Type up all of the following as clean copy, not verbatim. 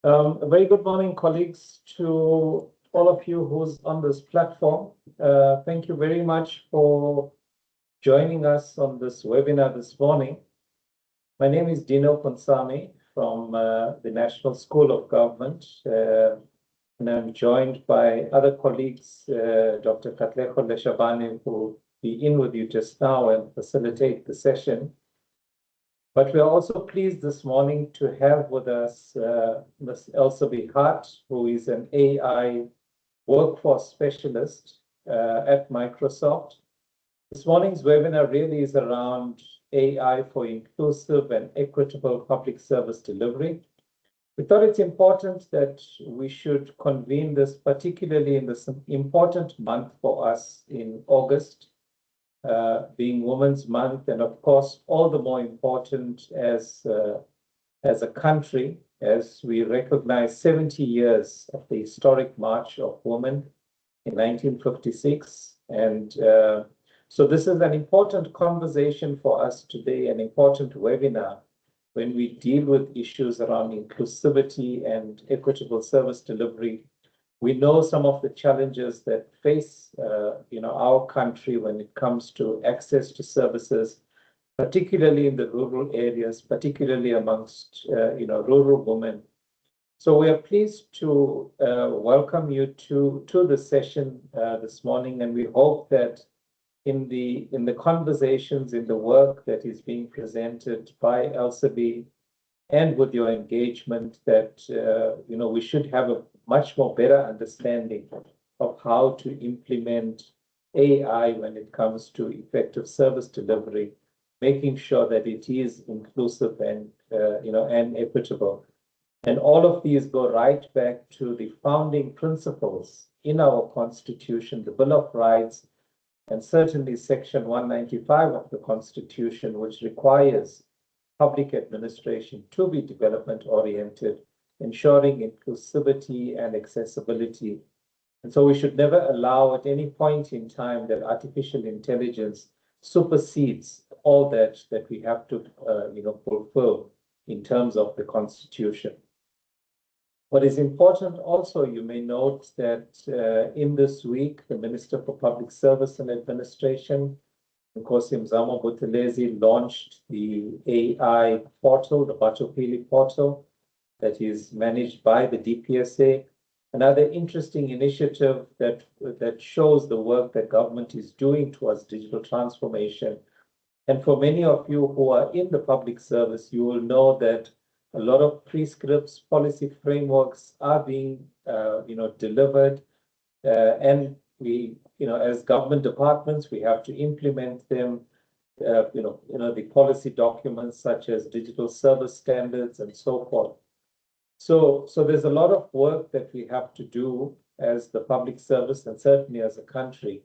A very good morning, colleagues, to all of you who's on this platform. Thank you very much for joining us on this webinar this morning. My name is Dino Ponsami from the National School of Government, and I'm joined by other colleagues, Dr. Katlego Leshabane, who will be in with you just now and facilitate the session. But we are also pleased this morning to have with us Ms. Elsabe Hart, who is an AI workforce specialist at Microsoft. This morning's webinar really is around AI for inclusive and equitable public service delivery. We thought it's important that we should convene this, particularly in this important month for us in August, being Women's Month, and of course, all the more important as a country, as we recognize 70 years of the historic March of Women in 1956. And so this is an important conversation for us today, an important webinar when we deal with issues around inclusivity and equitable service delivery. We know some of the challenges that face our country when it comes to access to services, particularly in the rural areas, particularly amongst rural women. So we are pleased to welcome you to the session this morning, and we hope that in the conversations, in the work that is being presented by Elsabe, and with your engagement, that we should have a much more better understanding of how to implement AI when it comes to effective service delivery, making sure that it is inclusive and and equitable. And all of these go right back to the founding principles in our Constitution, the Bill of Rights, and certainly Section 195 of the Constitution, which requires public administration to be development-oriented, ensuring inclusivity and accessibility. And so we should never allow at any point in time that artificial intelligence supersedes all that we have to fulfill in terms of the Constitution. What is important also, you may note that in this week, the Minister for Public Service and Administration, Nkosi Mzamo Buthelezi, launched the AI portal, the Batopili portal, that is managed by the DPSA. Another interesting initiative that shows the work that government is doing towards digital transformation. And for many of you who are in the public service, you will know that a lot of prescripts, policy frameworks are being delivered, and we, as government departments, we have to implement them. The policy documents such as digital service standards and so forth. So there's a lot of work that we have to do as the public service and certainly as a country.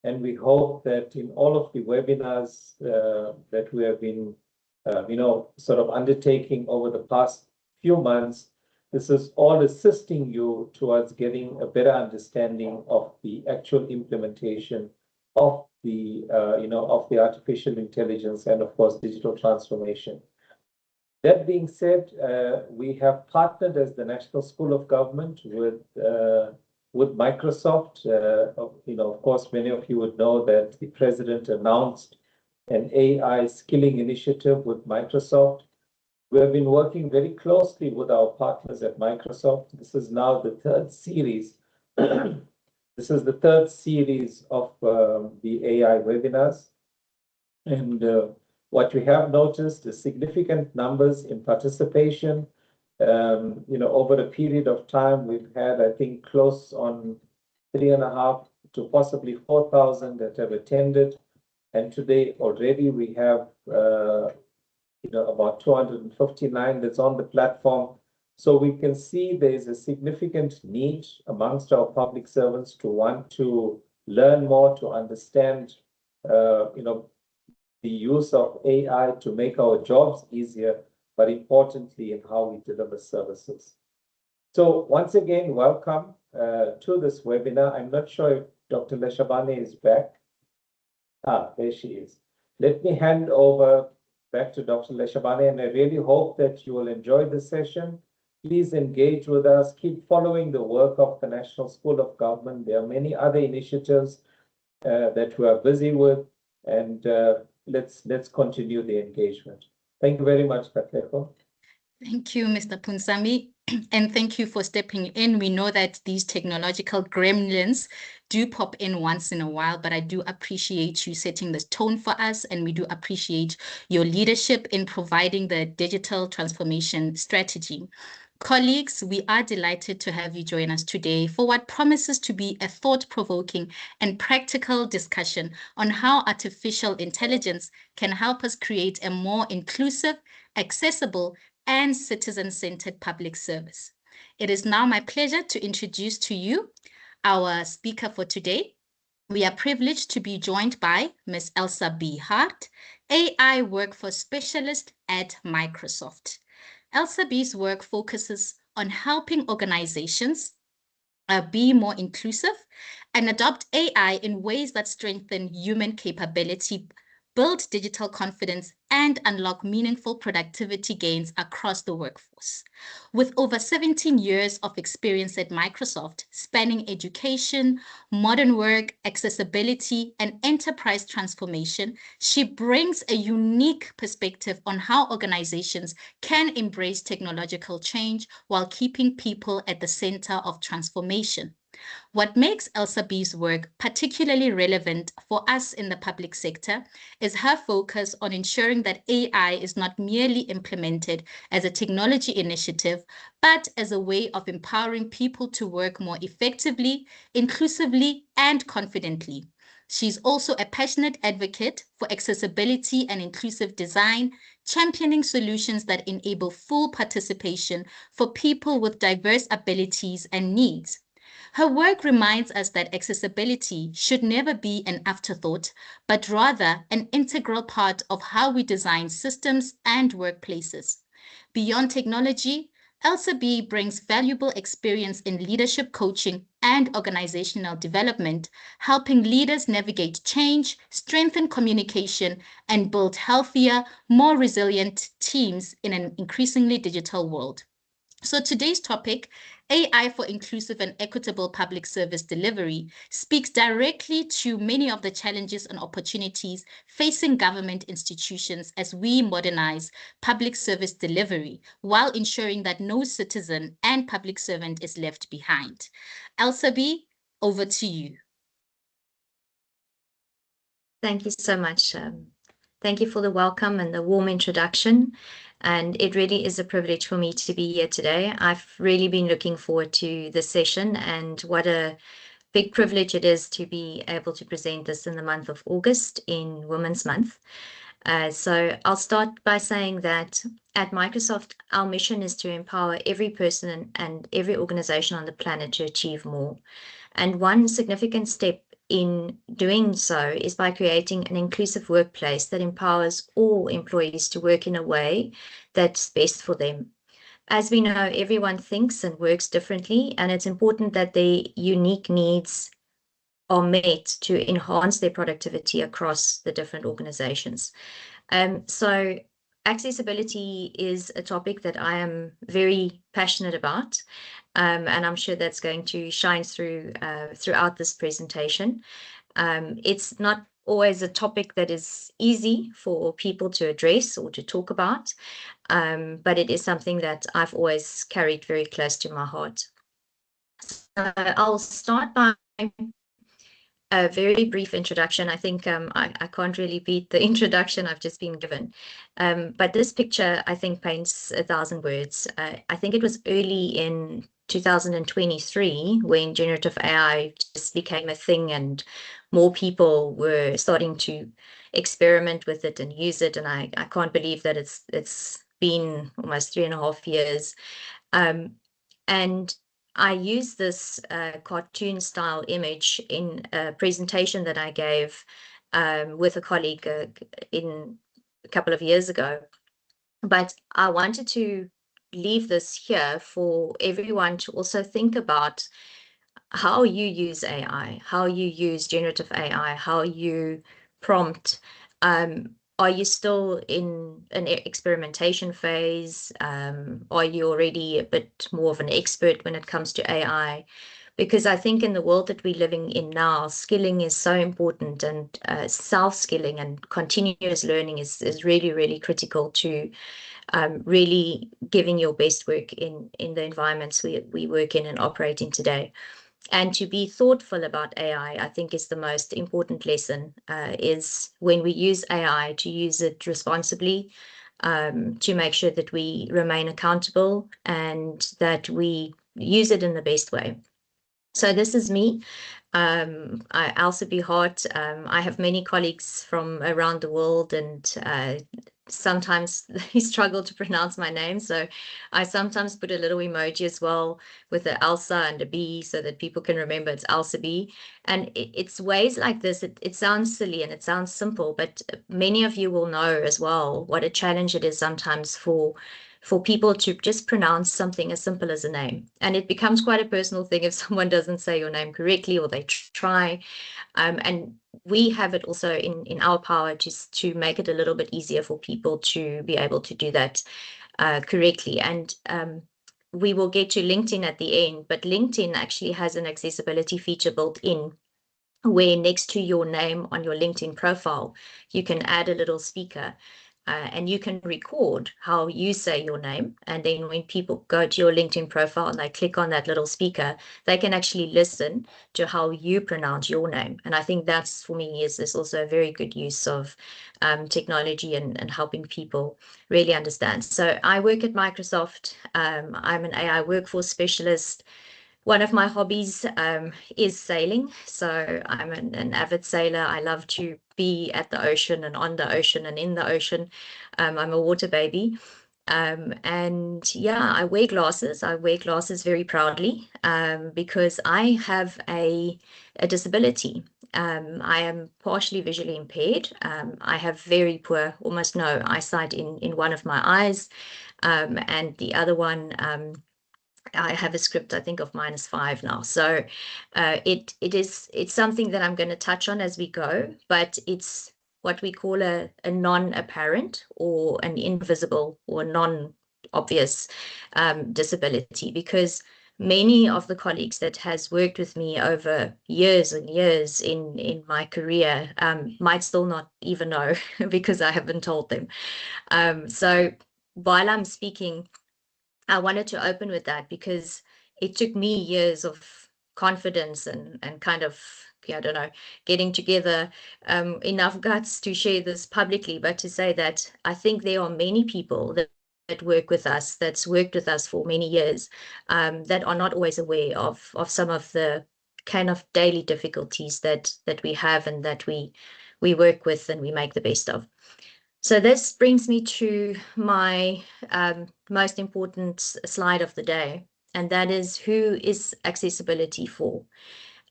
And we hope that in all of the webinars that we have been, sort of undertaking over the past few months, this is all assisting you towards getting a better understanding of the actual implementation of the, of the artificial intelligence and of course, digital transformation. That being said, we have partnered as the National School of Government with Microsoft. Of course, many of you would know that the president announced an AI skilling initiative with Microsoft. We have been working very closely with our partners at Microsoft. This is now the third series. This is the third series of the AI webinars. And what we have noticed is significant numbers in participation. Over a period of time, we've had, I think, close on 3.5 to possibly 4,000 that have attended. And today already we have, about 259 that's on the platform. So we can see there is a significant need amongst our public servants to want to learn more, to understand, the use of AI to make our jobs easier, but importantly in how we deliver services. So once again, welcome to this webinar. I'm not sure if Dr. Leshabane is back. There she is. Let me hand over back to Dr. Leshabane, and I really hope that you will enjoy the session. Please engage with us. Keep following the work of the National School of Government. There are many other initiatives that we are busy with, and let's continue the engagement. Thank you very much, Katlego. Thank you, Mr. Punsami, and thank you for stepping in. We know that these technological gremlins do pop in once in a while, but I do appreciate you setting the tone for us, and we do appreciate your leadership in providing the digital transformation strategy. Colleagues, we are delighted to have you join us today for what promises to be a thought-provoking and practical discussion on how artificial intelligence can help us create a more inclusive, accessible, and citizen-centered public service. It is now my pleasure to introduce to you our speaker for today. We are privileged to be joined by Ms. Elsa B. Hart, AI Workforce Specialist at Microsoft. Elsa B's work focuses on helping organizations be more inclusive and adopt AI in ways that strengthen human capability, build digital confidence, and unlock meaningful productivity gains across the workforce. With over 17 years of experience at Microsoft, spanning education, modern work, accessibility, and enterprise transformation, she brings a unique perspective on how organizations can embrace technological change while keeping people at the center of transformation. What makes Elsa B's work particularly relevant for us in the public sector is her focus on ensuring that AI is not merely implemented as a technology initiative, but as a way of empowering people to work more effectively, inclusively, and confidently. She's also a passionate advocate for accessibility and inclusive design, championing solutions that enable full participation for people with diverse abilities and needs. Her work reminds us that accessibility should never be an afterthought, but rather an integral part of how we design systems and workplaces. Beyond technology, Elsa B brings valuable experience in leadership coaching and organizational development, helping leaders navigate change, strengthen communication, and build healthier, more resilient teams in an increasingly digital world. So today's topic, AI for inclusive and equitable public service delivery, speaks directly to many of the challenges and opportunities facing government institutions as we modernize public service delivery while ensuring that no citizen and public servant is left behind. Elsa B, over to you. Thank you so much. Thank you for the welcome and the warm introduction. And it really is a privilege for me to be here today. I've really been looking forward to this session, and what a big privilege it is to be able to present this in the month of August in Women's Month. So I'll start by saying that at Microsoft, our mission is to empower every person and every organization on the planet to achieve more. And one significant step in doing so is by creating an inclusive workplace that empowers all employees to work in a way that's best for them. As we know, everyone thinks and works differently, and it's important that their unique needs are met to enhance their productivity across the different organizations. So accessibility is a topic that I am very passionate about, and I'm sure that's going to shine through throughout this presentation. It's not always a topic that is easy for people to address or to talk about, but it is something that I've always carried very close to my heart. So I'll start by a very brief introduction. I think I can't really beat the introduction I've just been given. But this picture, I think, paints 1,000 words. I think it was early in 2023 when generative AI just became a thing and more people were starting to experiment with it and use it. And I can't believe that it's been almost 3.5 years. And I used this cartoon style image in a presentation that I gave with a colleague in a couple of years ago. But I wanted to leave this here for everyone to also think about how you use AI, how you use generative AI, how you prompt. Are you still in an experimentation phase? Are you already a bit more of an expert when it comes to AI? Because I think in the world that we're living in now, skilling is so important, and self-skilling and continuous learning is really, really critical to really giving your best work in the environments we work in and operate in today. And to be thoughtful about AI, I think is the most important lesson, is when we use AI, to use it responsibly, to make sure that we remain accountable and that we use it in the best way. So this is me. Elsa B. Hart. I have many colleagues from around the world, and sometimes they struggle to pronounce my name. So I sometimes put a little emoji as well with the Elsa and a B so that people can remember it's Elsa B. And it's ways like this. It sounds silly and it sounds simple, but many of you will know as well what a challenge it is sometimes for people to just pronounce something as simple as a name. And it becomes quite a personal thing if someone doesn't say your name correctly or they try. And we have it also in our power to make it a little bit easier for people to be able to do that correctly. And we will get to LinkedIn at the end, but LinkedIn actually has an accessibility feature built in, where next to your name on your LinkedIn profile, you can add a little speaker. And you can record how you say your name. And then when people go to your LinkedIn profile and they click on that little speaker, they can actually listen to how you pronounce your name. And I think that's, for me, is also a very good use of technology and helping people really understand. So I work at Microsoft. I'm an AI workforce specialist. One of my hobbies is sailing. So I'm an avid sailor. I love to be at the ocean and on the ocean and in the ocean. I'm a water baby. And yeah, I wear glasses. I wear glasses very proudly because I have a disability. I am partially visually impaired. I have very poor, almost no eyesight in one of my eyes. And the other one, I have a script, I think, of -5 now. So it's something that I'm going to touch on as we go, but it's what we call a non-apparent or an invisible or non-obvious disability, because many of the colleagues that has worked with me over years and years in my career might still not even know because I haven't told them. So while I'm speaking, I wanted to open with that because it took me years of confidence and kind of, I don't know, getting together enough guts to share this publicly, but to say that I think there are many people that work with us, that's worked with us for many years, that are not always aware of some of the kind of daily difficulties that we have and that we work with and we make the best of. So this brings me to my most important slide of the day, and that is, who is accessibility for?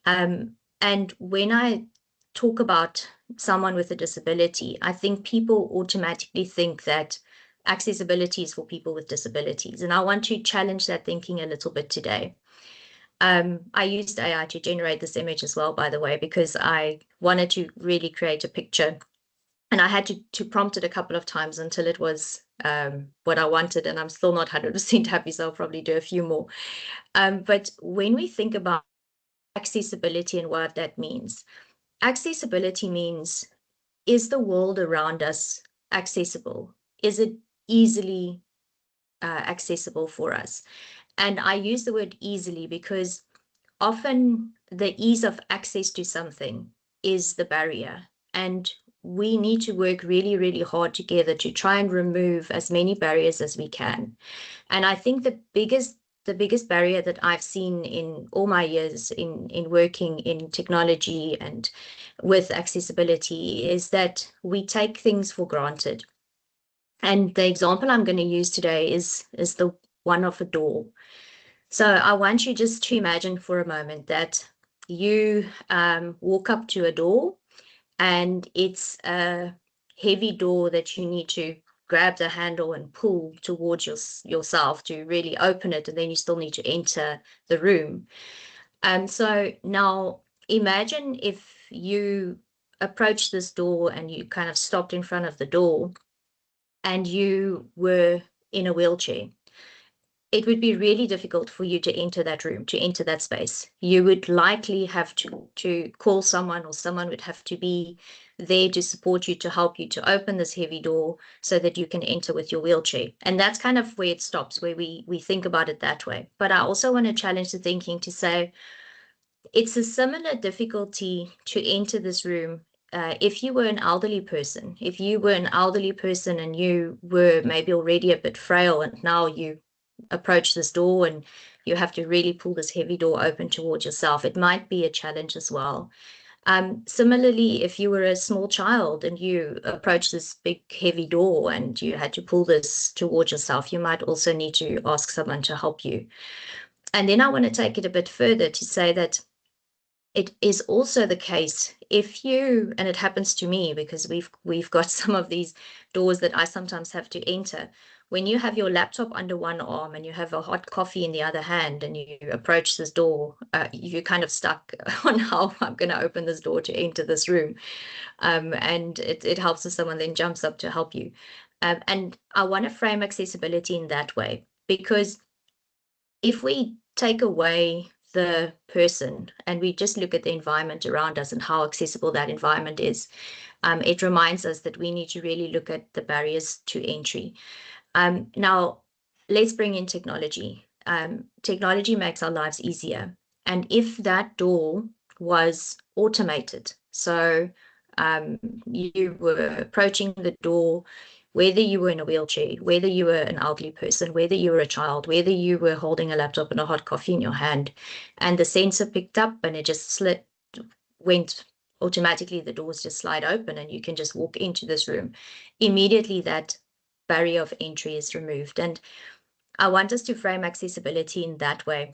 And when I talk about someone with a disability, I think people automatically think that accessibility is for people with disabilities. And I want to challenge that thinking a little bit today. I used AI to generate this image as well, by the way, because I wanted to really create a picture. And I had to prompt it a couple of times until it was what I wanted, and I'm still not 100% happy, so I'll probably do a few more. But when we think about accessibility and what that means, accessibility means, is the world around us accessible? Is it easily accessible for us? And I use the word easily because often the ease of access to something is the barrier. And we need to work really, really hard together to try and remove as many barriers as we can. And I think the biggest barrier that I've seen in all my years in working in technology and with accessibility is that we take things for granted. And the example I'm going to use today is the one of a door. So I want you just to imagine for a moment that you walk up to a door, and it's a heavy door that you need to grab the handle and pull towards yourself to really open it, and then you still need to enter the room. So now imagine if you approached this door and you kind of stopped in front of the door and you were in a wheelchair, it would be really difficult for you to enter that room, to enter that space. You would likely have to call someone, or someone would have to be there to support you, to help you to open this heavy door so that you can enter with your wheelchair. And that's kind of where it stops, where we think about it that way. But I also want to challenge the thinking to say it's a similar difficulty to enter this room. If you were an elderly person, and you were maybe already a bit frail, and now you approach this door and you have to really pull this heavy door open towards yourself, it might be a challenge as well. Similarly, if you were a small child and you approach this big heavy door and you had to pull this towards yourself, you might also need to ask someone to help you. And then I want to take it a bit further to say that it is also the case if you, and it happens to me because we've got some of these doors that I sometimes have to enter. When you have your laptop under one arm and you have a hot coffee in the other hand and you approach this door, you're kind of stuck on how I'm going to open this door to enter this room. And it helps if someone then jumps up to help you. And I want to frame accessibility in that way, because if we take away the person and we just look at the environment around us and how accessible that environment is, it reminds us that we need to really look at the barriers to entry. Now, let's bring in technology. Technology makes our lives easier. And if that door was automated, so you were approaching the door, whether you were in a wheelchair, whether you were an elderly person, whether you were a child, whether you were holding a laptop and a hot coffee in your hand, and the sensor picked up and it just went automatically, the doors just slide open and you can just walk into this room. Immediately that barrier of entry is removed. And I want us to frame accessibility in that way,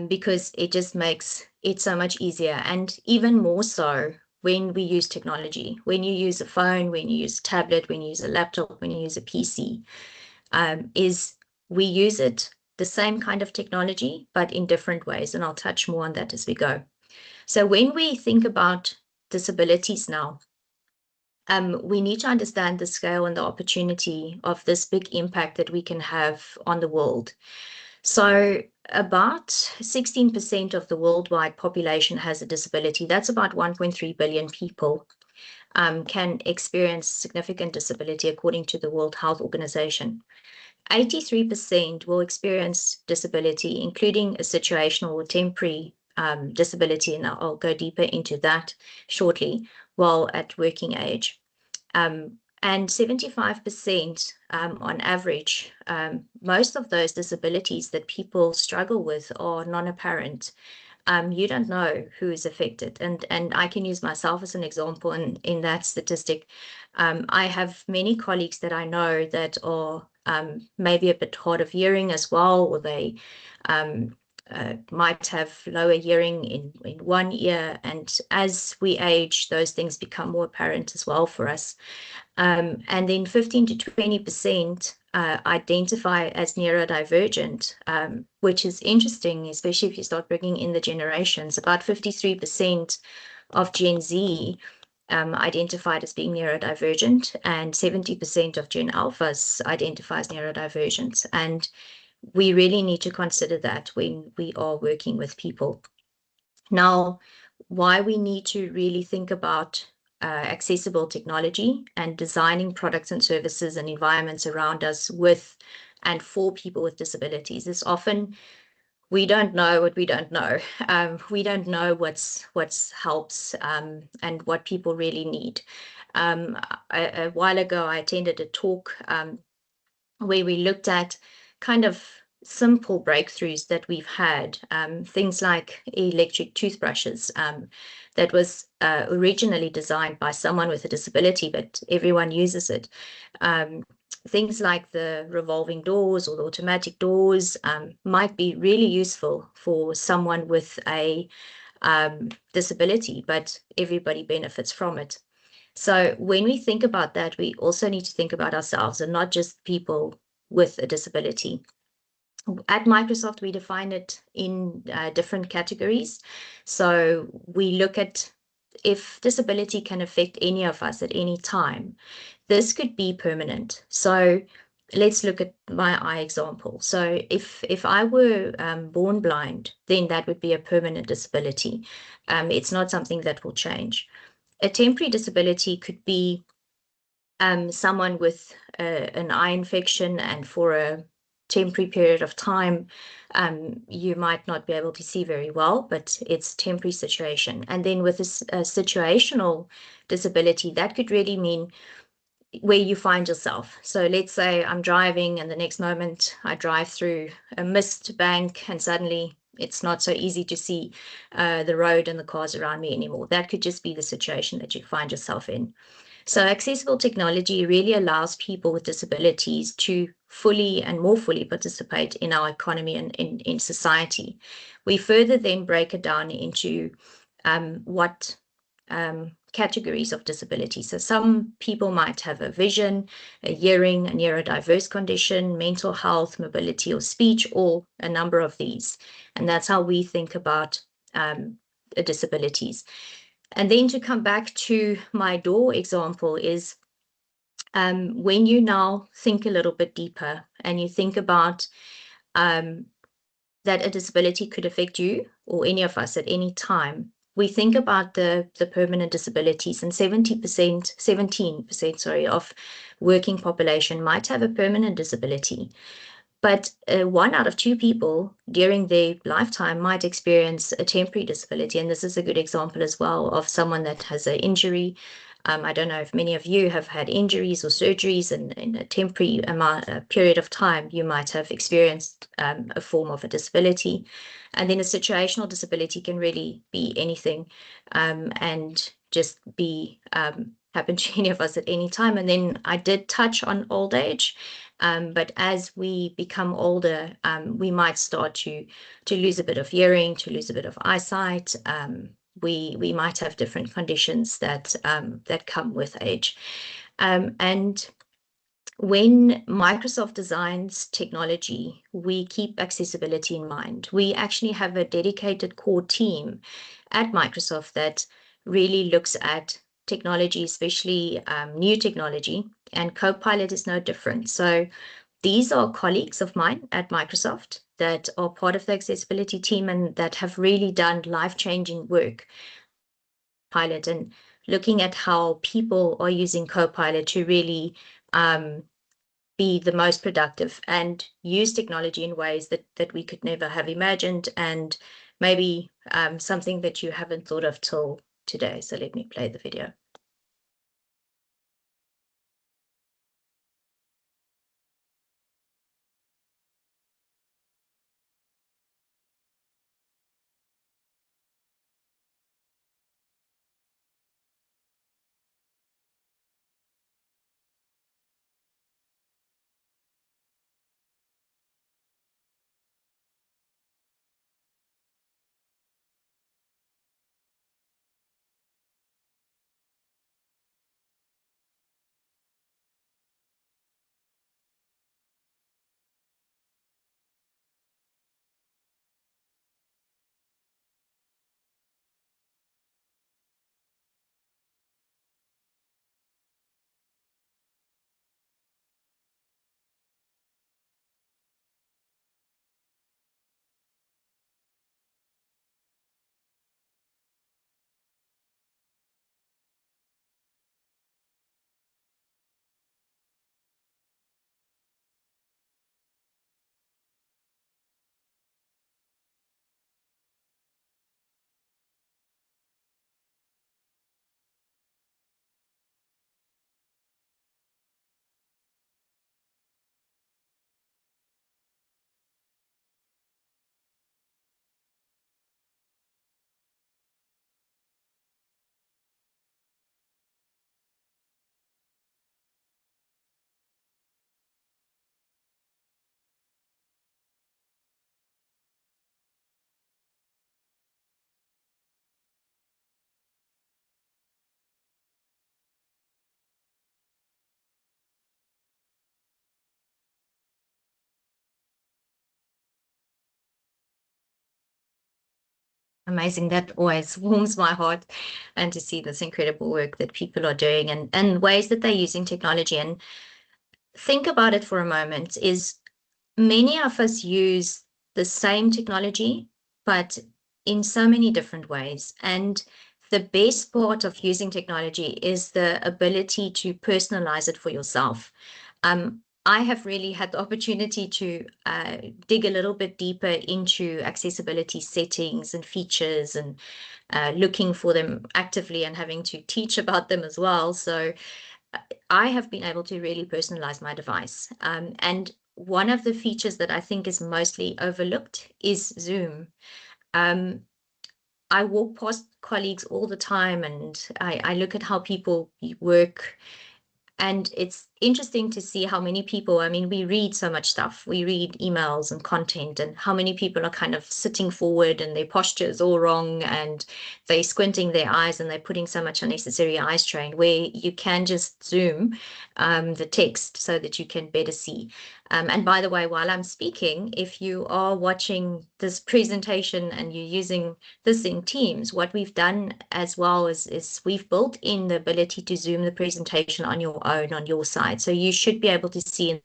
because it just makes it so much easier. And even more so when we use technology, when you use a phone, when you use a tablet, when you use a laptop, when you use a PC, is we use it the same kind of technology, but in different ways. And I'll touch more on that as we go. So when we think about disabilities now, we need to understand the scale and the opportunity of this big impact that we can have on the world. So about 16% of the worldwide population has a disability. That's about 1.3 billion people can experience significant disability according to the World Health Organization. 83% will experience disability, including a situational or temporary disability, and I'll go deeper into that shortly, while at working age. And 75% on average, most of those disabilities that people struggle with are non-apparent. You don't know who is affected. And I can use myself as an example in that statistic. I have many colleagues that I know that are maybe a bit hard of hearing as well, or they might have lower hearing in one ear. And as we age, those things become more apparent as well for us. And then 15 to 20% identify as neurodivergent, which is interesting, especially if you start bringing in the generations. About 53% of Gen Z identified as being neurodivergent, and 70% of Gen Alphas identify as neurodivergent. And we really need to consider that when we are working with people. Now, why we need to really think about accessible technology and designing products and services and environments around us with and for people with disabilities is often we don't know what we don't know. We don't know what's helps and what people really need. A while ago, I attended a talk where we looked at kind of simple breakthroughs that we've had, things like electric toothbrushes that was originally designed by someone with a disability, but everyone uses it. Things like the revolving doors or the automatic doors might be really useful for someone with a disability, but everybody benefits from it. So when we think about that, we also need to think about ourselves and not just people with a disability. At Microsoft, we define it in different categories. So we look at if disability can affect any of us at any time, this could be permanent. So let's look at my eye example. So if I were born blind, then that would be a permanent disability. It's not something that will change. A temporary disability could be someone with an eye infection, and for a temporary period of time, you might not be able to see very well, but it's a temporary situation. And then with a situational disability, that could really mean where you find yourself. So let's say I'm driving and the next moment I drive through a mist bank and suddenly it's not so easy to see the road and the cars around me anymore. That could just be the situation that you find yourself in. So accessible technology really allows people with disabilities to fully and more fully participate in our economy and in society. We further then break it down into what categories of disability. So some people might have a vision, a hearing, a neurodiverse condition, mental health, mobility or speech, or a number of these. And that's how we think about disabilities. And then to come back to my door example is when you now think a little bit deeper and you think about that a disability could affect you or any of us at any time, we think about the permanent disabilities, and 17% sorry, of working population might have a permanent disability. But 1 out of 2 people during their lifetime might experience a temporary disability. And this is a good example as well of someone that has an injury. I don't know if many of you have had injuries or surgeries, and in a temporary period of time, you might have experienced a form of a disability. And then a situational disability can really be anything and just be happen to any of us at any time. And then I did touch on old age. But as we become older, we might start to lose a bit of hearing, to lose a bit of eyesight. We might have different conditions that come with age. And when Microsoft designs technology, we keep accessibility in mind. We actually have a dedicated core team at Microsoft that really looks at technology, especially new technology, and Copilot is no different. So these are colleagues of mine at Microsoft that are part of the accessibility team and that have really done life-changing work. Pilot, and looking at how people are using Copilot to really be the most productive and use technology in ways that we could never have imagined, and maybe something that you haven't thought of till today. So let me play the video. Amazing. That always warms my heart, and to see this incredible work that people are doing, and ways that they're using technology. And think about it for a moment, is many of us use the same technology, but in so many different ways. And the best part of using technology is the ability to personalize it for yourself. I have really had the opportunity to dig a little bit deeper into accessibility settings and features, and looking for them actively and having to teach about them as well. So I have been able to really personalize my device. And one of the features that I think is mostly overlooked is Zoom. I walk past colleagues all the time, and I look at how people work. And it's interesting to see how many people, I mean, we read so much stuff. We read emails and content, and how many people are kind of sitting forward and their posture is all wrong, and they're squinting their eyes, and they're putting so much unnecessary eye strain, where you can just zoom the text so that you can better see. And by the way, while I'm speaking, if you are watching this presentation and you're using this in Teams, what we've done as well is we've built in the ability to zoom the presentation on your own, on your side. So you should be able to see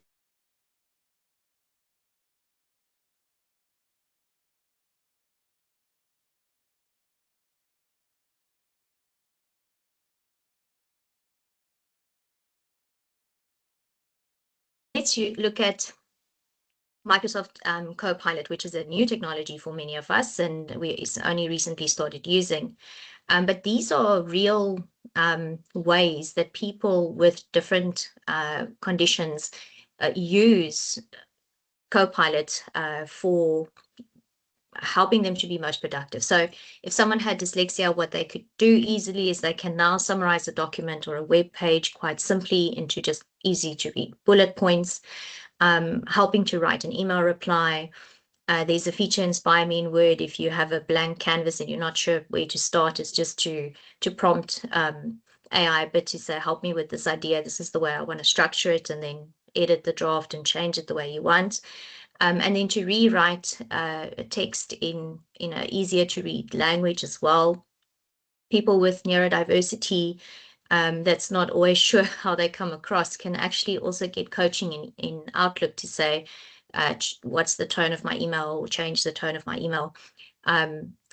Let's look at Microsoft Copilot, which is a new technology for many of us, and we only recently started using. But these are real ways that people with different conditions use Copilot for helping them to be most productive. So if someone had dyslexia, what they could do easily is they can now summarize a document or a web page quite simply into just easy to read bullet points, helping to write an email reply. There's a feature, Inspire Me in Word. If you have a blank canvas and you're not sure where to start, is just to prompt AI a bit to say, help me with this idea. This is the way I want to structure it, and then edit the draft and change it the way you want. And then to rewrite a text in an easier to read language as well. People with neurodiversity that's not always sure how they come across can actually also get coaching in Outlook to say, what's the tone of my email, or change the tone of my email.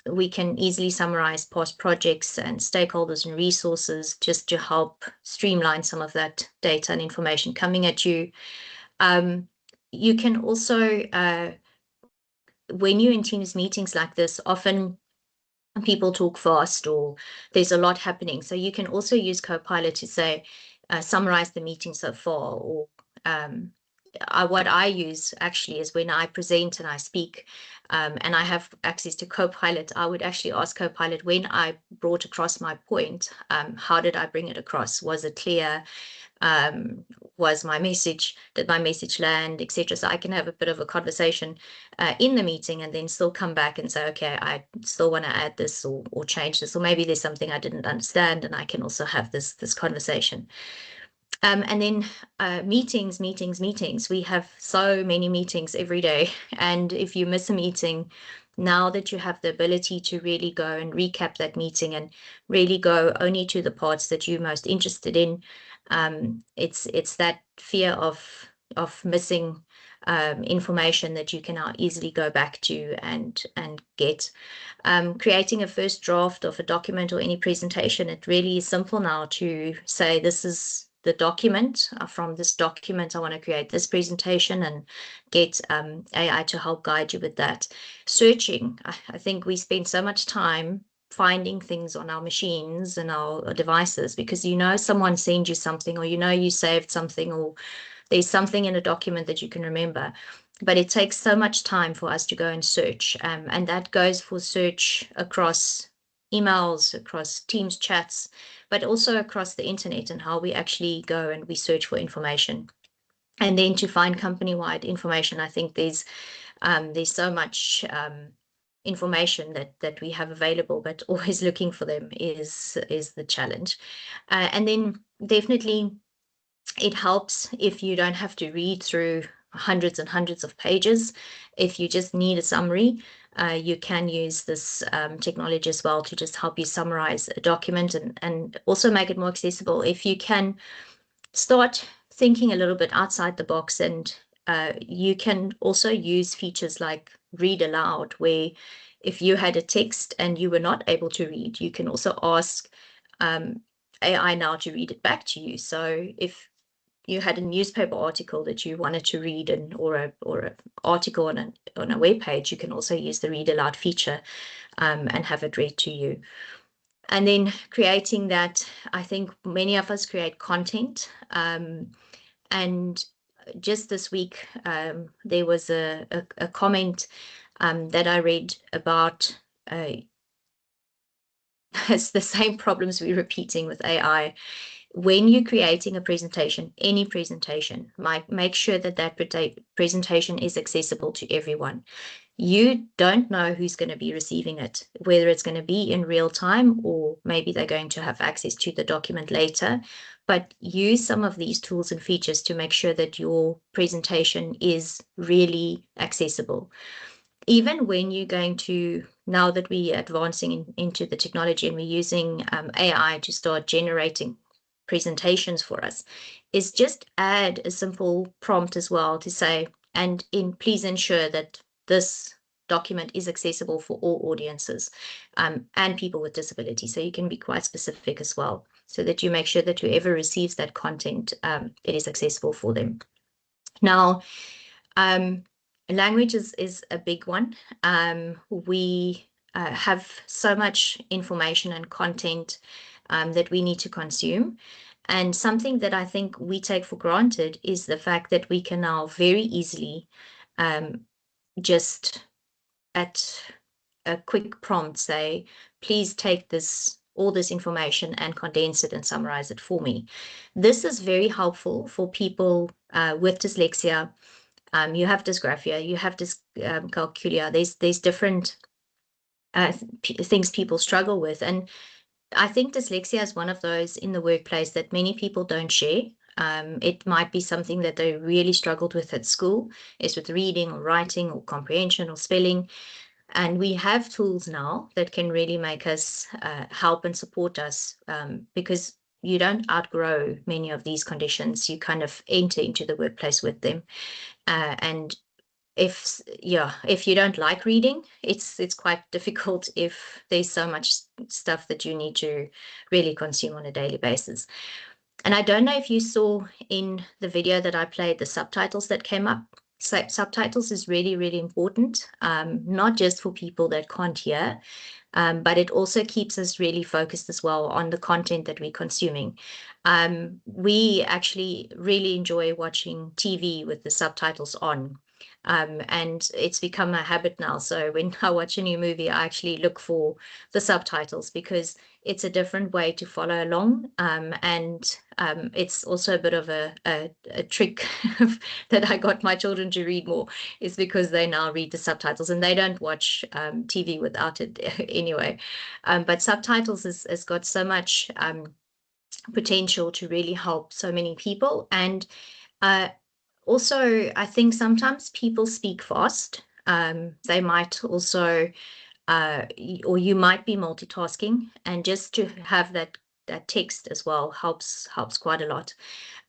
We can easily summarize past projects and stakeholders and resources, just to help streamline some of that data and information coming at you. You can also, when you're in Teams meetings like this, often people talk fast or there's a lot happening. So you can also use Copilot to say, summarize the meeting so far. Or what I use actually is when I present and I speak, and I have access to Copilot, I would actually ask Copilot, when I brought across my point, how did I bring it across? Was it clear? Was my message, did my message land, etc. So I can have a bit of a conversation in the meeting, and then still come back and say, okay, I still want to add this or change this, or maybe there's something I didn't understand, and I can also have this conversation. And then meetings. We have so many meetings every day, and if you miss a meeting, now that you have the ability to really go and recap that meeting and really go only to the parts that you're most interested in, it's that fear of missing information that you can now easily go back to and get. Creating a first draft of a document or any presentation, it really is simple now to say, this is the document. From this document, I want to create this presentation, and get AI to help guide you with that. Searching, I think we spend so much time finding things on our machines and our devices, because someone sent you something, or you saved something, or there's something in a document that you can remember. But it takes so much time for us to go and search, and that goes for search across emails, across Teams chats, but also across the internet, and how we actually go and we search for information. And then to find company-wide information, I think there's so much information that we have available, but always looking for them is the challenge. And then definitely it helps if you don't have to read through hundreds and hundreds of pages. If you just need a summary, you can use this technology as well to just help you summarize a document and also make it more accessible. If you can start thinking a little bit outside the box, and you can also use features like read aloud, where if you had a text and you were not able to read, you can also ask AI now to read it back to you. So if you had a newspaper article that you wanted to read, or an article on a web page, you can also use the read aloud feature and have it read to you. And then creating that, I think many of us create content. And just this week, there was a comment that I read about it's the same problems we're repeating with AI. When you're creating a presentation, any presentation, make sure that that presentation is accessible to everyone. You don't know who's going to be receiving it, whether it's going to be in real time or maybe they're going to have access to the document later. But use some of these tools and features to make sure that your presentation is really accessible. Even when you're going to, now that we're advancing into the technology and we're using AI to start generating presentations for us, is just add a simple prompt as well to say, and please ensure that this document is accessible for all audiences and people with disabilities. So you can be quite specific as well, so that you make sure that whoever receives that content, it is accessible for them. Now, language is a big one. We have so much information and content that we need to consume. And something that I think we take for granted is the fact that we can now very easily just at a quick prompt say, please take all this information and condense it and summarize it for me. This is very helpful for people with dyslexia. You have dysgraphia, you have dyscalculia. There's different things people struggle with. And I think dyslexia is one of those in the workplace that many people don't share. It might be something that they really struggled with at school, is with reading or writing or comprehension or spelling. And we have tools now that can really make us help and support us, because you don't outgrow many of these conditions. You kind of enter into the workplace with them. And if you don't like reading, it's quite difficult if there's so much stuff that you need to really consume on a daily basis. And I don't know if you saw in the video that I played the subtitles that came up. So subtitles is really, really important, not just for people that can't hear, but it also keeps us really focused as well on the content that we're consuming. We actually really enjoy watching TV with the subtitles on. And it's become a habit now. So when I watch a new movie, I actually look for the subtitles, because it's a different way to follow along. And it's also a bit of a trick that I got my children to read more, is because they now read the subtitles and they don't watch TV without it anyway. But subtitles has got so much potential to really help so many people. And also, I think sometimes people speak fast. They might also, or you might be multitasking, and just to have that text as well helps quite a lot.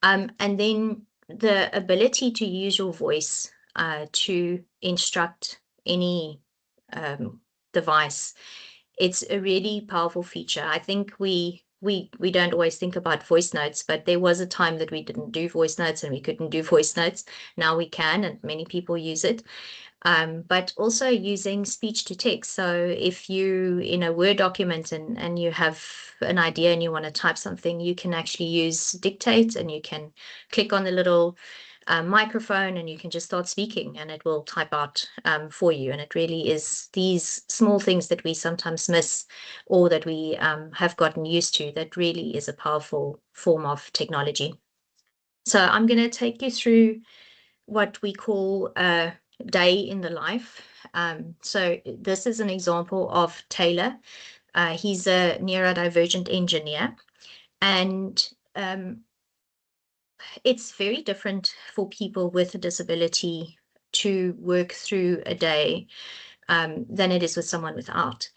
And then the ability to use your voice to instruct any device, it's a really powerful feature. I think we don't always think about voice notes, but there was a time that we didn't do voice notes and we couldn't do voice notes. Now we can, and many people use it. But also using speech to text. So if you in a Word document and you have an idea and you want to type something, you can actually use Dictate, and you can click on the little microphone and you can just start speaking and it will type out for you. And it really is these small things that we sometimes miss, or that we have gotten used to, that really is a powerful form of technology. So I'm going to take you through what we call a day in the life. So this is an example of Taylor. He's a neurodivergent engineer, and it's very different for people with a disability to work through a day than it is with someone without.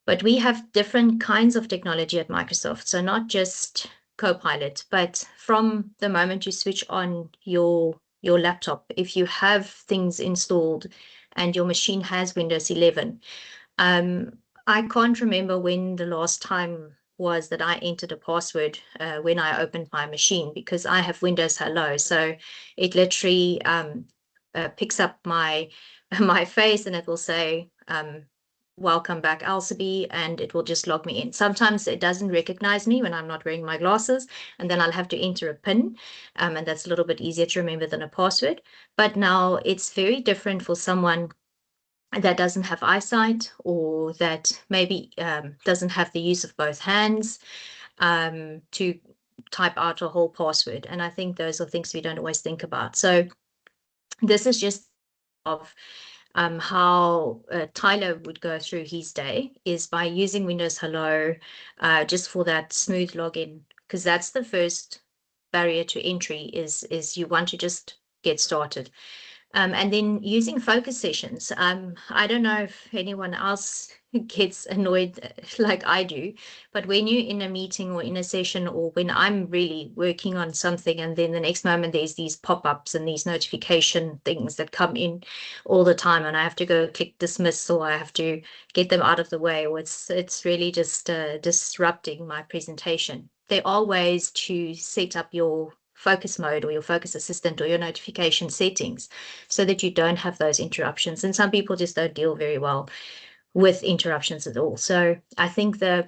But we have different kinds of technology at Microsoft. So not just Copilot, but from the moment you switch on your laptop, if you have things installed and your machine has Windows 11, I can't remember when the last time was that I entered a password when I opened my machine, because I have Windows Hello. So it literally picks up my face, and it will say, welcome back, Alsaby, and it will just log me in. Sometimes it doesn't recognize me when I'm not wearing my glasses, and then I'll have to enter a PIN, and that's a little bit easier to remember than a password. But now it's very different for someone that doesn't have eyesight, or that maybe doesn't have the use of both hands to type out a whole password. And I think those are things we don't always think about. So this is just of how Tyler would go through his day, is by using Windows Hello just for that smooth login, because that's the first barrier to entry, is you want to just get started. And then using focus sessions. I don't know if anyone else gets annoyed like I do, but when you're in a meeting or in a session, or when I'm really working on something, and then the next moment there's these pop-ups and these notification things that come in all the time, and I have to go click dismiss, or I have to get them out of the way, or it's really just disrupting my presentation. There are ways to set up your focus mode or your focus assistant or your notification settings so that you don't have those interruptions. And some people just don't deal very well with interruptions at all. So I think the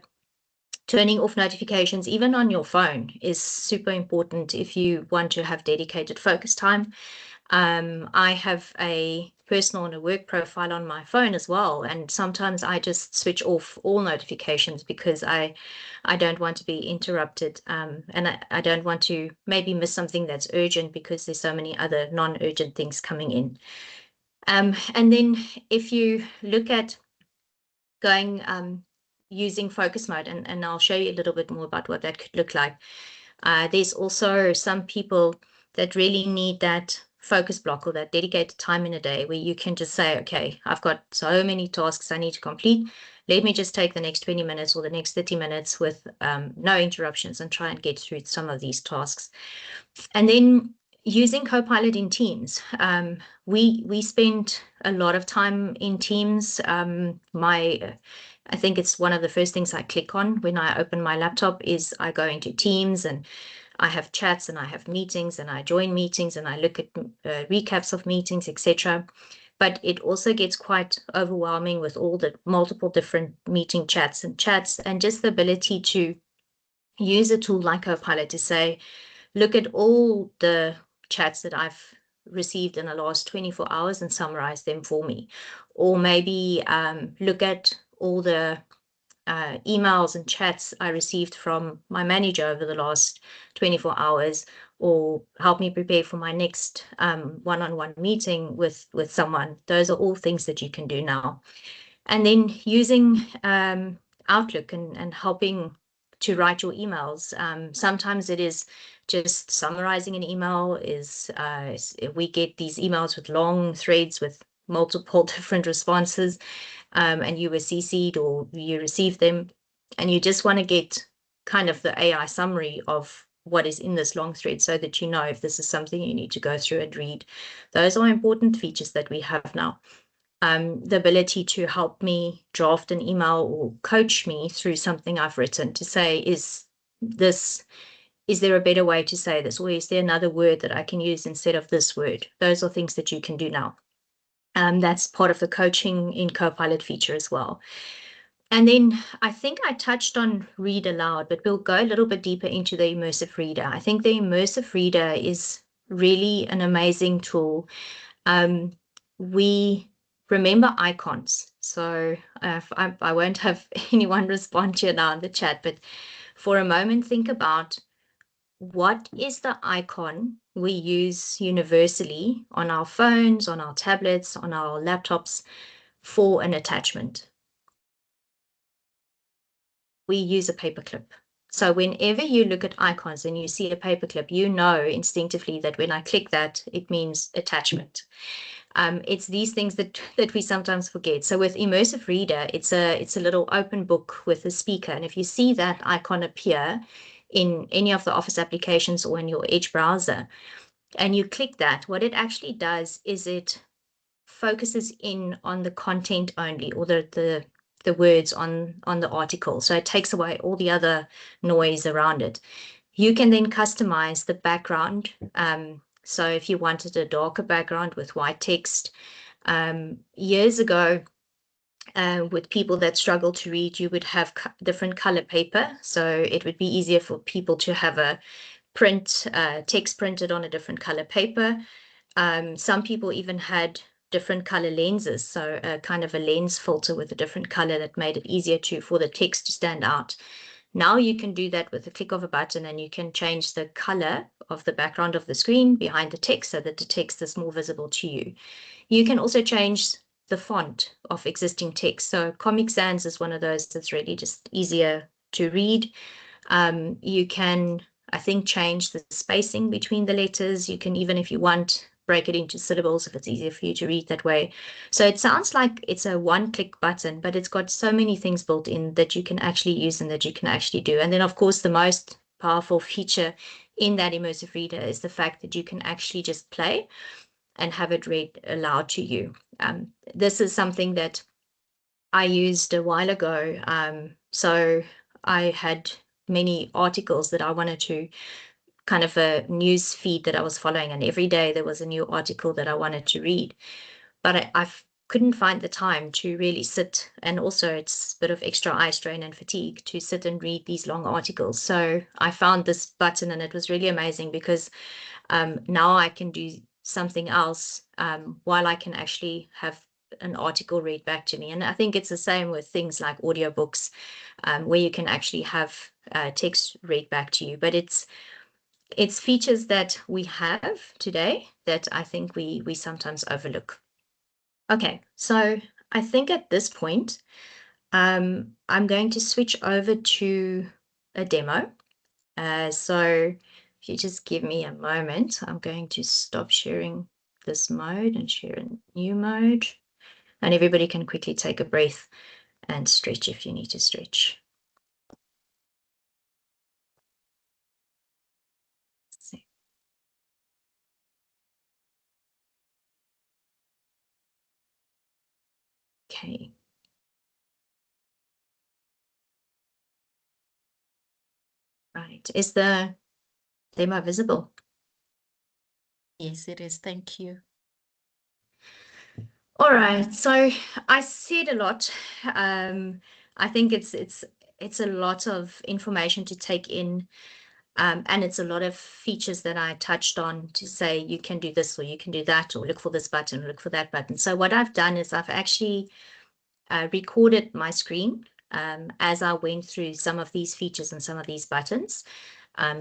turning off notifications, even on your phone, is super important if you want to have dedicated focus time. I have a personal and a work profile on my phone as well, and sometimes I just switch off all notifications because I don't want to be interrupted, and I don't want to maybe miss something that's urgent because there's so many other non-urgent things coming in. And then if you look at going using focus mode, and I'll show you a little bit more about what that could look like. There's also some people that really need that focus block, or that dedicated time in a day where you can just say, okay, I've got so many tasks I need to complete. Let me just take the next 20 minutes or the next 30 minutes with no interruptions and try and get through some of these tasks. And then using Copilot in Teams. We spent a lot of time in Teams. I think it's one of the first things I click on when I open my laptop is I go into Teams, and I have chats, and I have meetings, and I join meetings, and I look at recaps of meetings, etc. But it also gets quite overwhelming with all the multiple different meeting chats, and just the ability to use a tool like Copilot to say, look at all the chats that I've received in the last 24 hours and summarize them for me. Or maybe look at all the emails and chats I received from my manager over the last 24 hours, or help me prepare for my next one-on-one meeting with someone. Those are all things that you can do now. And then using Outlook and helping to write your emails. Sometimes it is just summarizing an email. We get these emails with long threads with multiple different responses, and you were CC'd or you received them, and you just want to get kind of the AI summary of what is in this long thread so that you know if this is something you need to go through and read. Those are important features that we have now. The ability to help me draft an email or coach me through something I've written, to say, is there a better way to say this? Or is there another word that I can use instead of this word? Those are things that you can do now. That's part of the coaching in Copilot feature as well. And then I think I touched on read aloud, but we'll go a little bit deeper into the immersive reader. I think the immersive reader is really an amazing tool. We remember icons. So I won't have anyone respond to you now in the chat, but for a moment, think about what is the icon we use universally on our phones, on our tablets, on our laptops for an attachment. We use a paperclip. So whenever you look at icons and you see a paperclip, you know instinctively that when I click that, it means attachment. It's these things that we sometimes forget. So with Immersive Reader, it's a little open book with a speaker. And if you see that icon appear in any of the Office applications or in your Edge browser, and you click that, what it actually does is it focuses in on the content only, or the words on the article. So it takes away all the other noise around it. You can then customize the background. So if you wanted a darker background with white text, years ago, with people that struggle to read, you would have different color paper. So it would be easier for people to have a text printed on a different color paper. Some people even had different color lenses, so a kind of a lens filter with a different color that made it easier for the text to stand out. Now you can do that with a click of a button, and you can change the color of the background of the screen behind the text so that the text is more visible to you. You can also change the font of existing text. So Comic Sans is one of those that's really just easier to read. You can, I think, change the spacing between the letters. You can, even if you want, break it into syllables if it's easier for you to read that way. So it sounds like it's a one-click button, but it's got so many things built in that you can actually use and that you can actually do. And then, of course, the most powerful feature in that Immersive Reader is the fact that you can actually just play and have it read aloud to you. This is something that I used a while ago. So I had many articles that I wanted to, kind of a news feed that I was following, and every day there was a new article that I wanted to read, but I couldn't find the time to really sit, and also it's a bit of extra eye strain and fatigue to sit and read these long articles. So I found this button, and it was really amazing because now I can do something else while I can actually have an article read back to me. And I think it's the same with things like audiobooks, where you can actually have text read back to you. But it's features that we have today that I think we sometimes overlook. Okay, so I think at this point, I'm going to switch over to a demo. So if you just give me a moment, I'm going to stop sharing this mode and share a new mode. And everybody can quickly take a breath and stretch if you need to stretch. Okay. Right. Is the demo visible? Yes, it is. Thank you. All right. So I said a lot. I think it's a lot of information to take in. And it's a lot of features that I touched on to say you can do this or you can do that, or look for this button, or look for that button. So what I've done is I've actually recorded my screen as I went through some of these features and some of these buttons.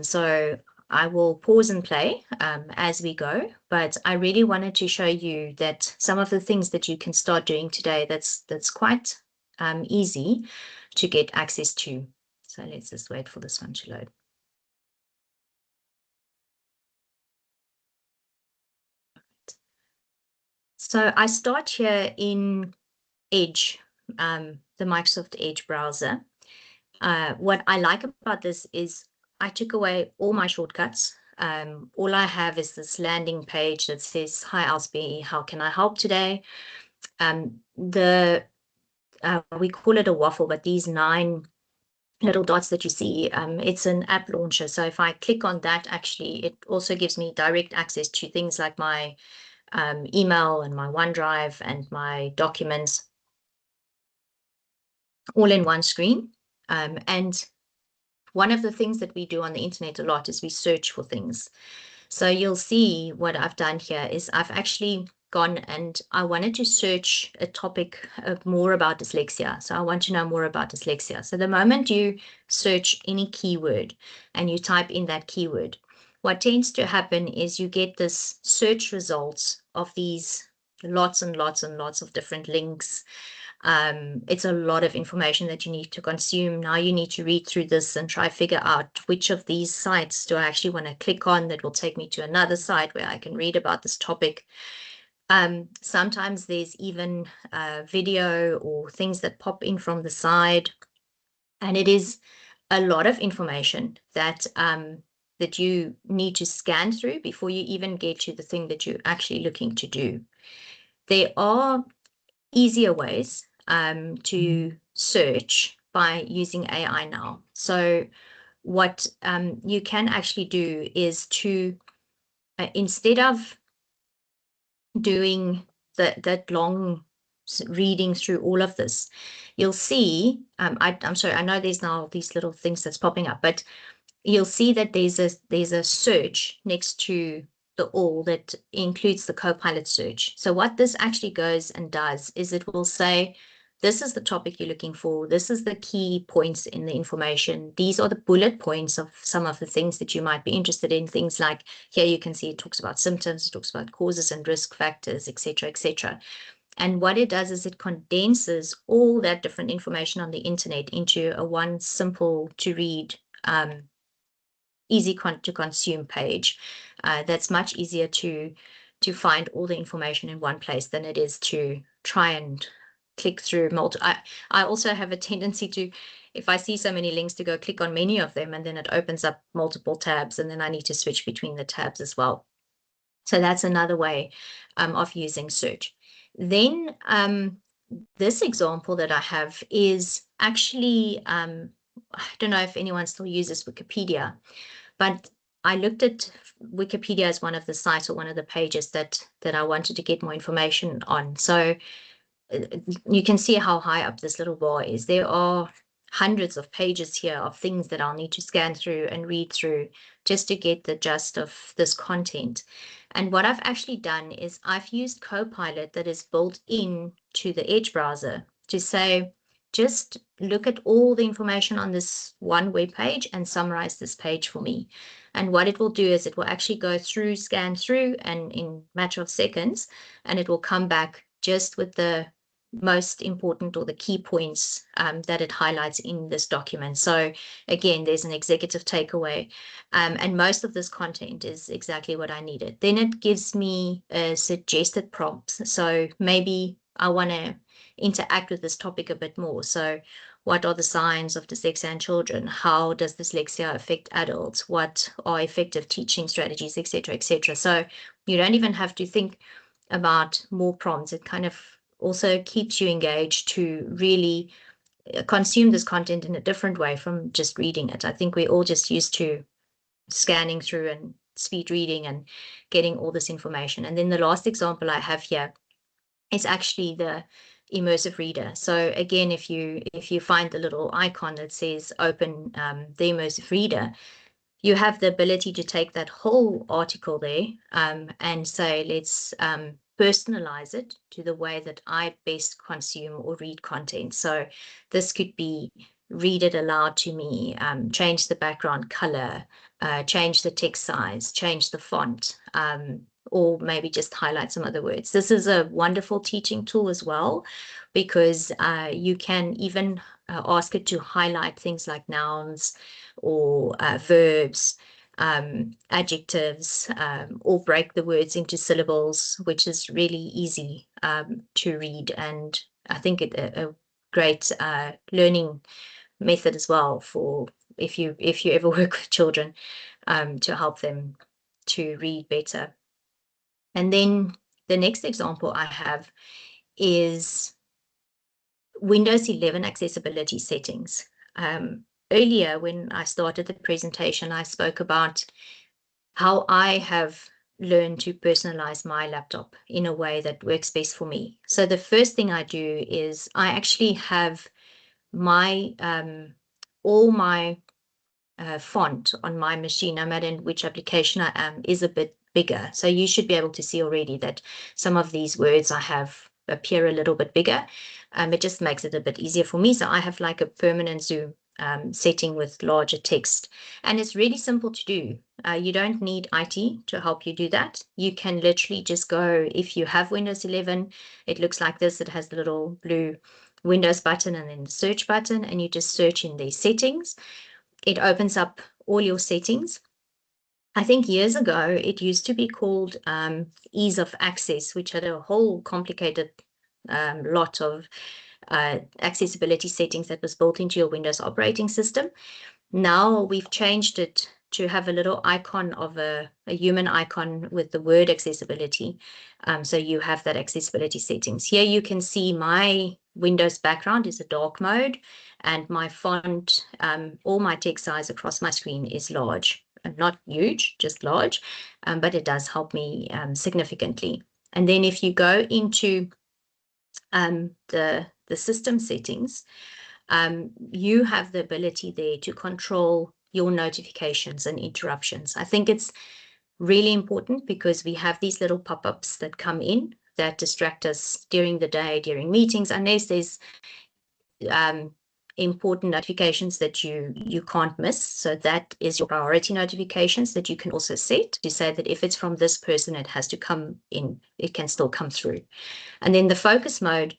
So I will pause and play as we go, but I really wanted to show you that some of the things that you can start doing today, that's quite easy to get access to. So let's just wait for this one to load. So I start here in Edge, the Microsoft Edge browser. What I like about this is I took away all my shortcuts. All I have is this landing page that says, "Hi, Alsby, how can I help today?" We call it a waffle, but these 9 little dots that you see, it's an app launcher. So if I click on that, actually, it also gives me direct access to things like my email and my OneDrive and my documents, all in one screen. And one of the things that we do on the internet a lot is we search for things. So you'll see what I've done here is I've actually gone and I wanted to search a topic more about dyslexia. So I want to know more about dyslexia. So the moment you search any keyword and you type in that keyword, what tends to happen is you get this search results of these lots and lots and lots of different links. It's a lot of information that you need to consume. Now you need to read through this and try figure out which of these sites do I actually want to click on that will take me to another site where I can read about this topic. Sometimes there's even video or things that pop in from the side. And it is a lot of information that that you need to scan through before you even get to the thing that you're actually looking to do. There are easier ways to search by using AI now. So what you can actually do is to, instead of doing that long reading through all of this, you'll see, I'm sorry, I know there's now these little things that's popping up, but you'll see that there's a search next to the all that includes the Copilot search. So what this actually goes and does is it will say, this is the topic you're looking for. This is the key points in the information. These are the bullet points of some of the things that you might be interested in. Things like here you can see it talks about symptoms, it talks about causes and risk factors, etc., etc. And what it does is it condenses all that different information on the internet into a one simple to read, easy to consume page. That's much easier to find all the information in one place than it is to try and click through I also have a tendency to, if I see so many links, to go click on many of them, and then it opens up multiple tabs, and then I need to switch between the tabs as well. So that's another way of using search. Then this example that I have is actually, I don't know if anyone still uses Wikipedia, but I looked at Wikipedia as one of the sites or one of the pages that I wanted to get more information on. So you can see how high up this little bar is. There are hundreds of pages here of things that I'll need to scan through and read through just to get the gist of this content. And what I've actually done is I've used Copilot that is built in to the Edge browser to say, just look at all the information on this one web page and summarize this page for me. And what it will do is it will actually go through, scan through, and in a matter of seconds, and it will come back just with the most important or the key points that it highlights in this document. So again, there's an executive takeaway, and most of this content is exactly what I needed. Then it gives me suggested prompts. So maybe I want to interact with this topic a bit more. So what are the signs of dyslexia in children? How does dyslexia affect adults? What are effective teaching strategies, etc., etc. So you don't even have to think about more prompts. It kind of also keeps you engaged to really consume this content in a different way from just reading it. I think we're all just used to scanning through and speed reading and getting all this information. And then the last example I have here is actually the immersive reader. So again, if you find the little icon that says open the immersive reader, you have the ability to take that whole article there and say, let's personalize it to the way that I best consume or read content. So this could be read it aloud to me, change the background color, change the text size, change the font, or maybe just highlight some other words. This is a wonderful teaching tool as well, because you can even ask it to highlight things like nouns or verbs, adjectives, or break the words into syllables, which is really easy to read. And I think a great learning method as well for if you ever work with children, to help them to read better. And then the next example I have is Windows 11 accessibility settings. Earlier, when I started the presentation, I spoke about how I have learned to personalize my laptop in a way that works best for me. So the first thing I do is I actually have my all my font on my machine, no matter in which application I am, is a bit bigger. So you should be able to see already that some of these words I have appear a little bit bigger. It just makes it a bit easier for me. So I have like a permanent zoom setting with larger text. And it's really simple to do. You don't need IT to help you do that. You can literally just go, if you have Windows 11, it looks like this. It has the little blue Windows button and then the search button, and you just search in these settings. It opens up all your settings. I think years ago, it used to be called ease of access, which had a whole complicated lot of accessibility settings that was built into your Windows operating system. Now we've changed it to have a little icon of a human icon with the word accessibility. So you have that accessibility settings. Here you can see my Windows background is a dark mode, and my font, all my text size across my screen is large. Not huge, just large, but it does help me significantly. And then if you go into the system settings, you have the ability there to control your notifications and interruptions. I think it's really important because we have these little pop-ups that come in that distract us during the day, during meetings, unless there's important notifications that you can't miss. So that is your priority notifications that you can also set to say that if it's from this person, it has to come in, it can still come through. And then the focus mode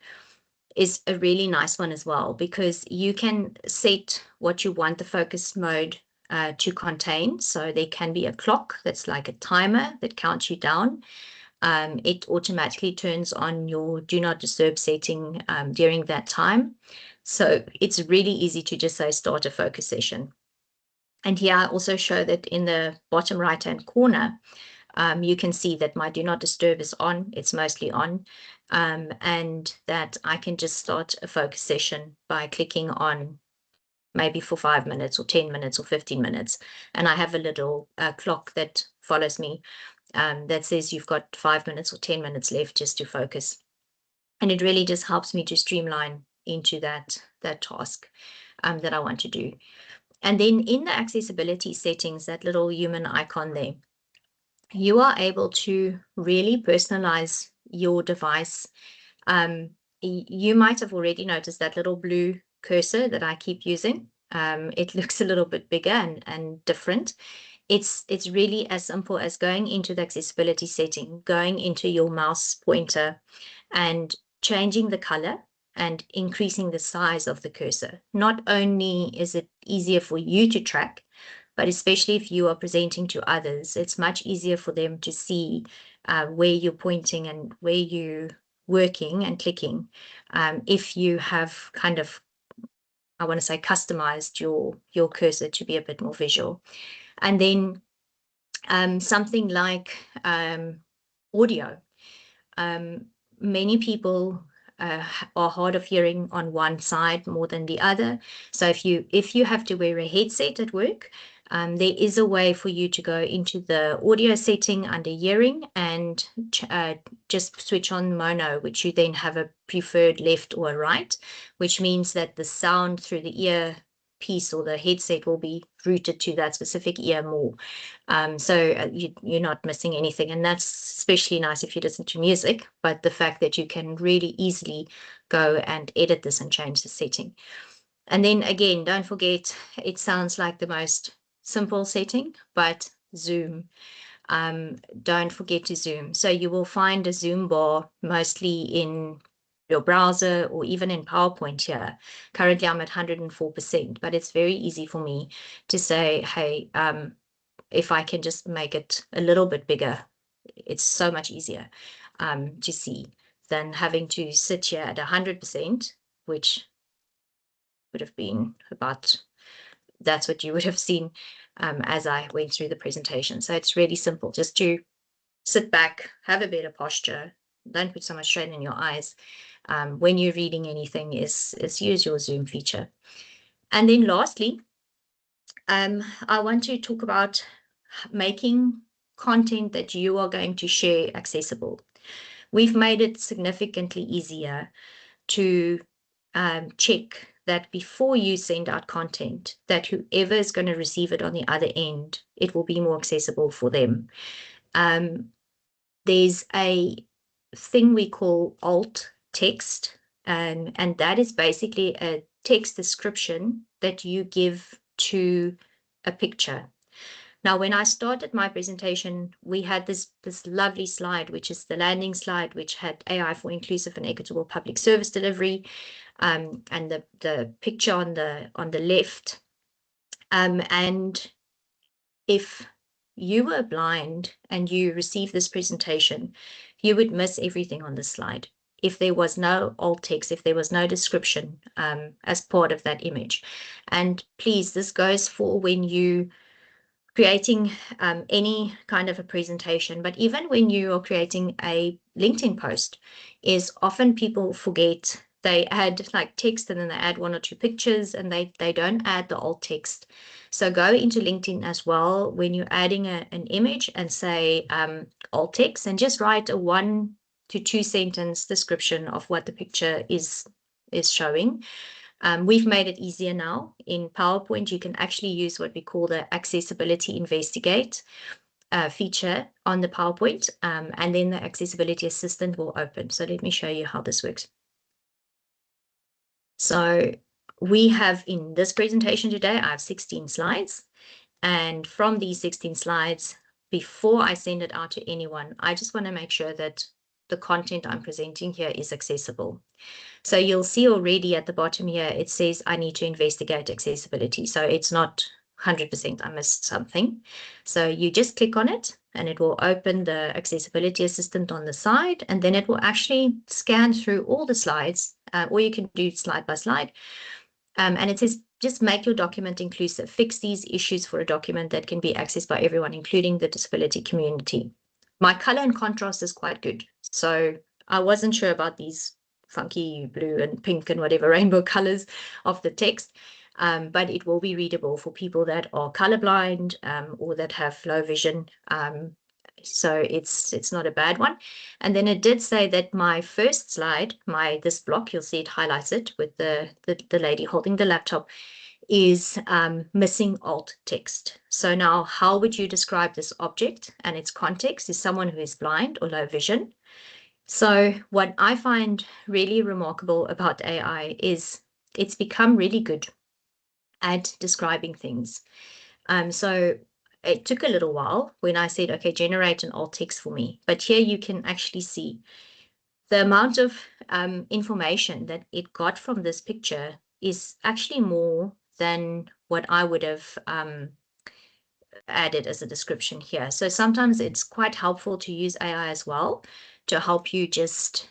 is a really nice one as well, because you can set what you want the focus mode to contain. So there can be a clock that's like a timer that counts you down. It automatically turns on your do not disturb setting during that time. So it's really easy to just say start a focus session. And here I also show that in the bottom right-hand corner, you can see that my do not disturb is on, it's mostly on, and that I can just start a focus session by clicking on maybe for 5 minutes or 10 minutes or 15 minutes. And I have a little clock that follows me that says you've got 5 minutes or 10 minutes left just to focus. And it really just helps me to streamline into that task that I want to do. And then in the accessibility settings, that little human icon there, you are able to really personalize your device. You might have already noticed that little blue cursor that I keep using. It looks a little bit bigger and different. It's really as simple as going into the accessibility setting, going into your mouse pointer and changing the color and increasing the size of the cursor. Not only is it easier for you to track, but especially if you are presenting to others, it's much easier for them to see where you're pointing and where you're working and clicking. If you have kind of, I want to say, customized your cursor to be a bit more visual. And then something like audio. Many people are hard of hearing on one side more than the other. So if you have to wear a headset at work, there is a way for you to go into the audio setting under hearing and just switch on mono, which you then have a preferred left or right, which means that the sound through the ear piece or the headset will be routed to that specific ear more. So you're not missing anything. And that's especially nice if you listen to music, but the fact that you can really easily go and edit this and change the setting. And then again, don't forget, it sounds like the most simple setting, but zoom. Don't forget to zoom. So you will find a zoom bar mostly in your browser or even in PowerPoint here. Currently, I'm at 104%, but it's very easy for me to say, hey, if I can just make it a little bit bigger, it's so much easier to see than having to sit here at 100%, which would have been about, that's what you would have seen as I went through the presentation. So it's really simple, just to sit back, have a better posture, don't put so much strain in your eyes. When you're reading anything, is use your Zoom feature. And then lastly, I want to talk about making content that you are going to share accessible. We've made it significantly easier to check that before you send out content, that whoever is going to receive it on the other end, it will be more accessible for them. There's a thing we call alt text, and that is basically a text description that you give to a picture. Now, when I started my presentation, we had this lovely slide, which is the landing slide, which had AI for inclusive and equitable public service delivery, and the picture on the left. And if you were blind and you received this presentation, you would miss everything on the slide if there was no alt text, if there was no description as part of that image. And please, this goes for when you creating any kind of a presentation, but even when you are creating a LinkedIn post, is often people forget, they add like text and then they add 1 or 2 pictures and they don't add the alt text. So go into LinkedIn as well when you're adding an image and say alt text, and just write a 1 to 2 sentence description of what the picture is showing. We've made it easier now. In PowerPoint, you can actually use what we call the Accessibility Investigate feature on the PowerPoint, and then the Accessibility Assistant will open. So let me show you how this works. So we have in this presentation today, I have 16 slides. And from these 16 slides, before I send it out to anyone, I just want to make sure that the content I'm presenting here is accessible. So you'll see already at the bottom here, it says I need to investigate accessibility. So it's not 100% I missed something. So you just click on it and it will open the accessibility assistant on the side, and then it will actually scan through all the slides, or you can do slide by slide. And it says, just make your document inclusive. Fix these issues for a document that can be accessed by everyone, including the disability community. My color and contrast is quite good. So I wasn't sure about these funky blue and pink and whatever rainbow colors of the text, but it will be readable for people that are colorblind or that have low vision. So it's not a bad one. And then it did say that my first slide, this block, you'll see it highlights it with the lady holding the laptop, is missing alt text. So now how would you describe this object and its context? Is someone who is blind or low vision? So what I find really remarkable about AI is it's become really good at describing things. So it took a little while when I said, okay, generate an alt text for me. But here you can actually see the amount of information that it got from this picture is actually more than what I would have added as a description here. So sometimes it's quite helpful to use AI as well to help you just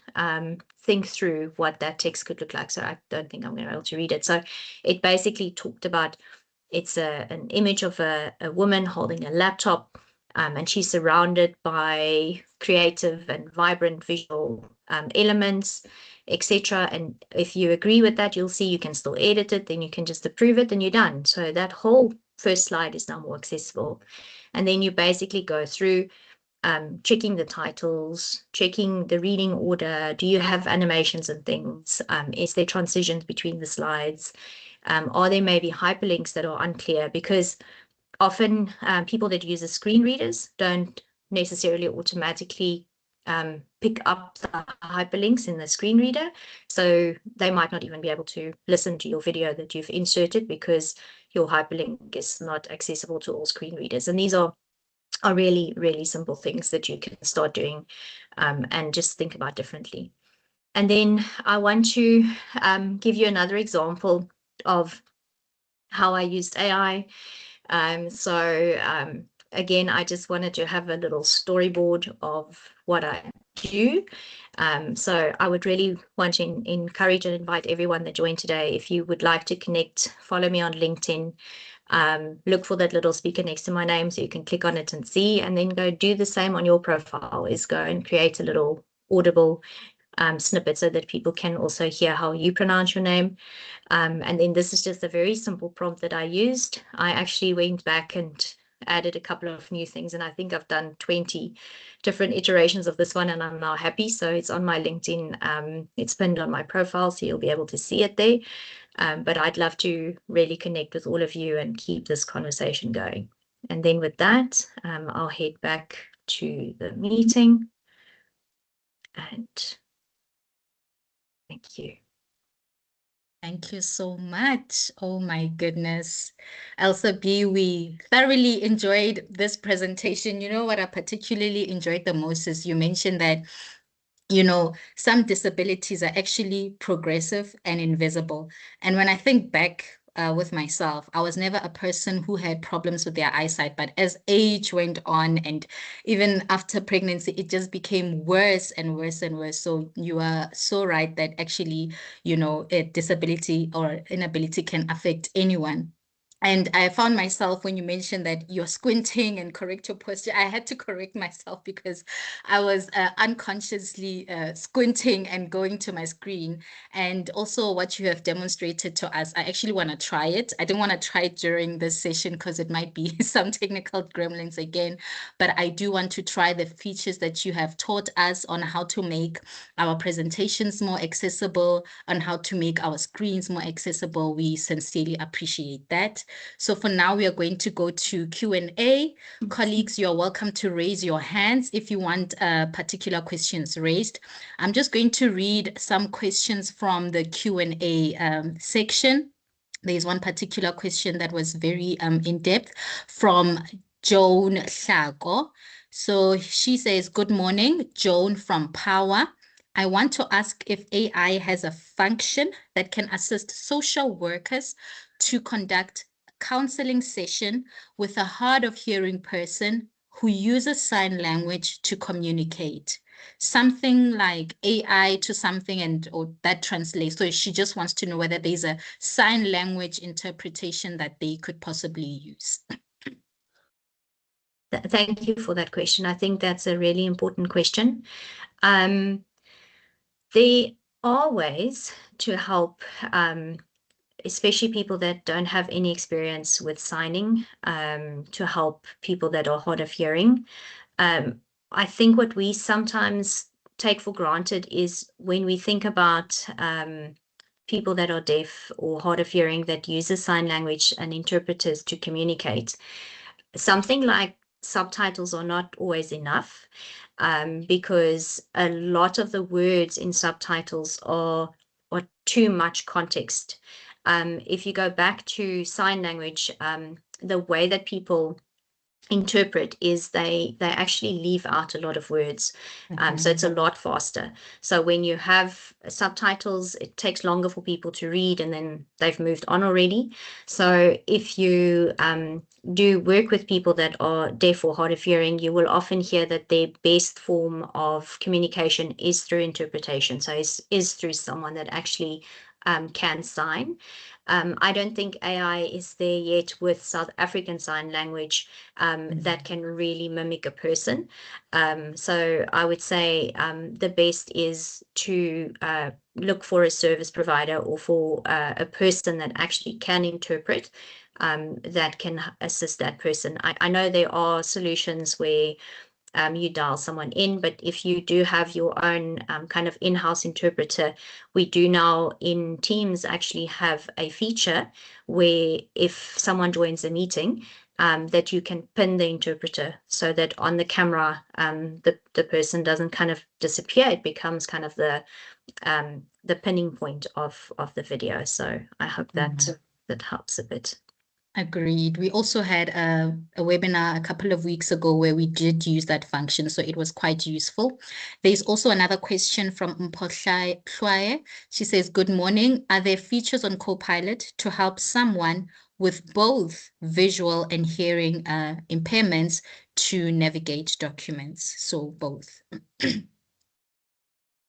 think through what that text could look like. So I don't think I'm going to be able to read it. So it basically talked about, it's an image of a woman holding a laptop, and she's surrounded by creative and vibrant visual elements, etc. And if you agree with that, you'll see you can still edit it, then you can just approve it and you're done. So that whole first slide is now more accessible. And then you basically go through checking the titles, checking the reading order. Do you have animations and things? Is there transitions between the slides? Are there maybe hyperlinks that are unclear? Because often people that use the screen readers don't necessarily automatically pick up the hyperlinks in the screen reader. So they might not even be able to listen to your video that you've inserted because your hyperlink is not accessible to all screen readers. And these are really, really simple things that you can start doing and just think about differently. And then I want to give you another example of how I used AI. Again, I just wanted to have a little storyboard of what I do. So I would really want to encourage and invite everyone that joined today, if you would like to connect, follow me on LinkedIn, look for that little speaker next to my name so you can click on it and see, and then go do the same on your profile, is go and create a little audible snippet so that people can also hear how you pronounce your name. And then this is just a very simple prompt that I used. I actually went back and added a couple of new things, and I think I've done 20 different iterations of this one, and I'm now happy. So it's on my LinkedIn, it's pinned on my profile, so you'll be able to see it there. But I'd love to really connect with all of you and keep this conversation going. And then with that, I'll head back to the meeting. And thank you. Thank you so much. Oh my goodness. Elsa B, we thoroughly enjoyed this presentation. You know what I particularly enjoyed the most is you mentioned that, you know, some disabilities are actually progressive and invisible. And when I think back with myself. I was never a person who had problems with their eyesight, but as age went on and even after pregnancy, it just became worse and worse and worse. So you are so right that actually, a disability or inability can affect anyone. And I found myself when you mentioned that you're squinting and correct your posture, I had to correct myself because I was unconsciously squinting and going to my screen. And also what you have demonstrated to us, I actually want to try it. I didn't want to try it during this session because it might be some technical gremlins again, but I do want to try the features that you have taught us on how to make our presentations more accessible, on how to make our screens more accessible. We sincerely appreciate that. So for now, we are going to go to Q&A. Colleagues, you're welcome to raise your hands if you want particular questions raised. I'm just going to read some questions from the Q&A section. There's one particular question that was very in-depth from Joan Hlago. So she says, good morning, Joan from Power. I want to ask if AI has a function that can assist social workers to conduct counseling session with a hard of hearing person who uses sign language to communicate. Something like AI to something or that translates. So she just wants to know whether there's a sign language interpretation that they could possibly use. Thank you for that question. I think that's a really important question. There are ways to help especially people that don't have any experience with signing, to help people that are hard of hearing. I think what we sometimes take for granted is when we think about people that are deaf or hard of hearing that uses sign language and interpreters to communicate, something like subtitles are not always enough, because a lot of the words in subtitles are too much context. If you go back to sign language, the way that people interpret is they actually leave out a lot of words. So it's a lot faster. So when you have subtitles, it takes longer for people to read and then they've moved on already. So if you do work with people that are deaf or hard of hearing, you will often hear that their best form of communication is through interpretation. So is through someone that actually can sign. I don't think AI is there yet with South African Sign Language that can really mimic a person. So I would say the best is to look for a service provider or for a person that actually can interpret, that can assist that person. I know there are solutions where you dial someone in, but if you do have your own kind of in-house interpreter, we do now in Teams actually have a feature where if someone joins a meeting, that you can pin the interpreter so that on the camera, the person doesn't kind of disappear. It becomes kind of the pinning point of the video. So I hope that that helps a bit. Agreed. We also had a webinar a couple of weeks ago where we did use that function, so it was quite useful. There's also another question from Mphohlwaye. She says, good morning. Are there features on Copilot to help someone with both visual and hearing impairments to navigate documents? So both.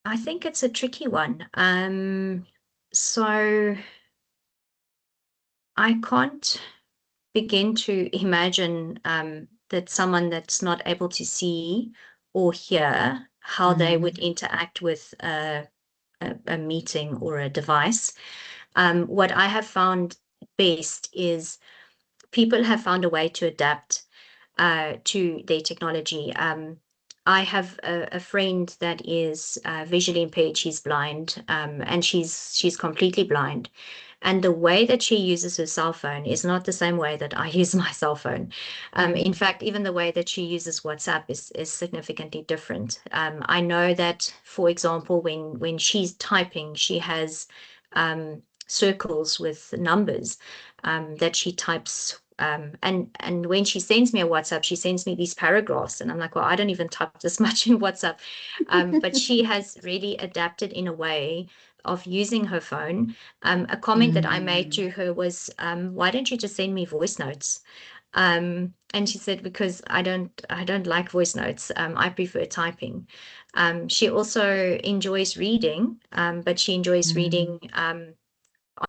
I think it's a tricky one. So I can't begin to imagine that someone that's not able to see or hear how they would interact with a meeting or a device. What I have found best is people have found a way to adapt to their technology. I have a friend that is visually impaired. She's blind, and she's completely blind. And the way that she uses her cell phone is not the same way that I use my cell phone. In fact, even the way that she uses WhatsApp is significantly different. I know that, for example, when she's typing, she has circles with numbers that she types and when she sends me a WhatsApp, she sends me these paragraphs, and I'm like, well, I don't even type this much in WhatsApp. But she has really adapted in a way of using her phone. A comment that I made to her was, why don't you just send me voice notes? And she said, because I don't like voice notes. I prefer typing. She also enjoys reading, but she enjoys reading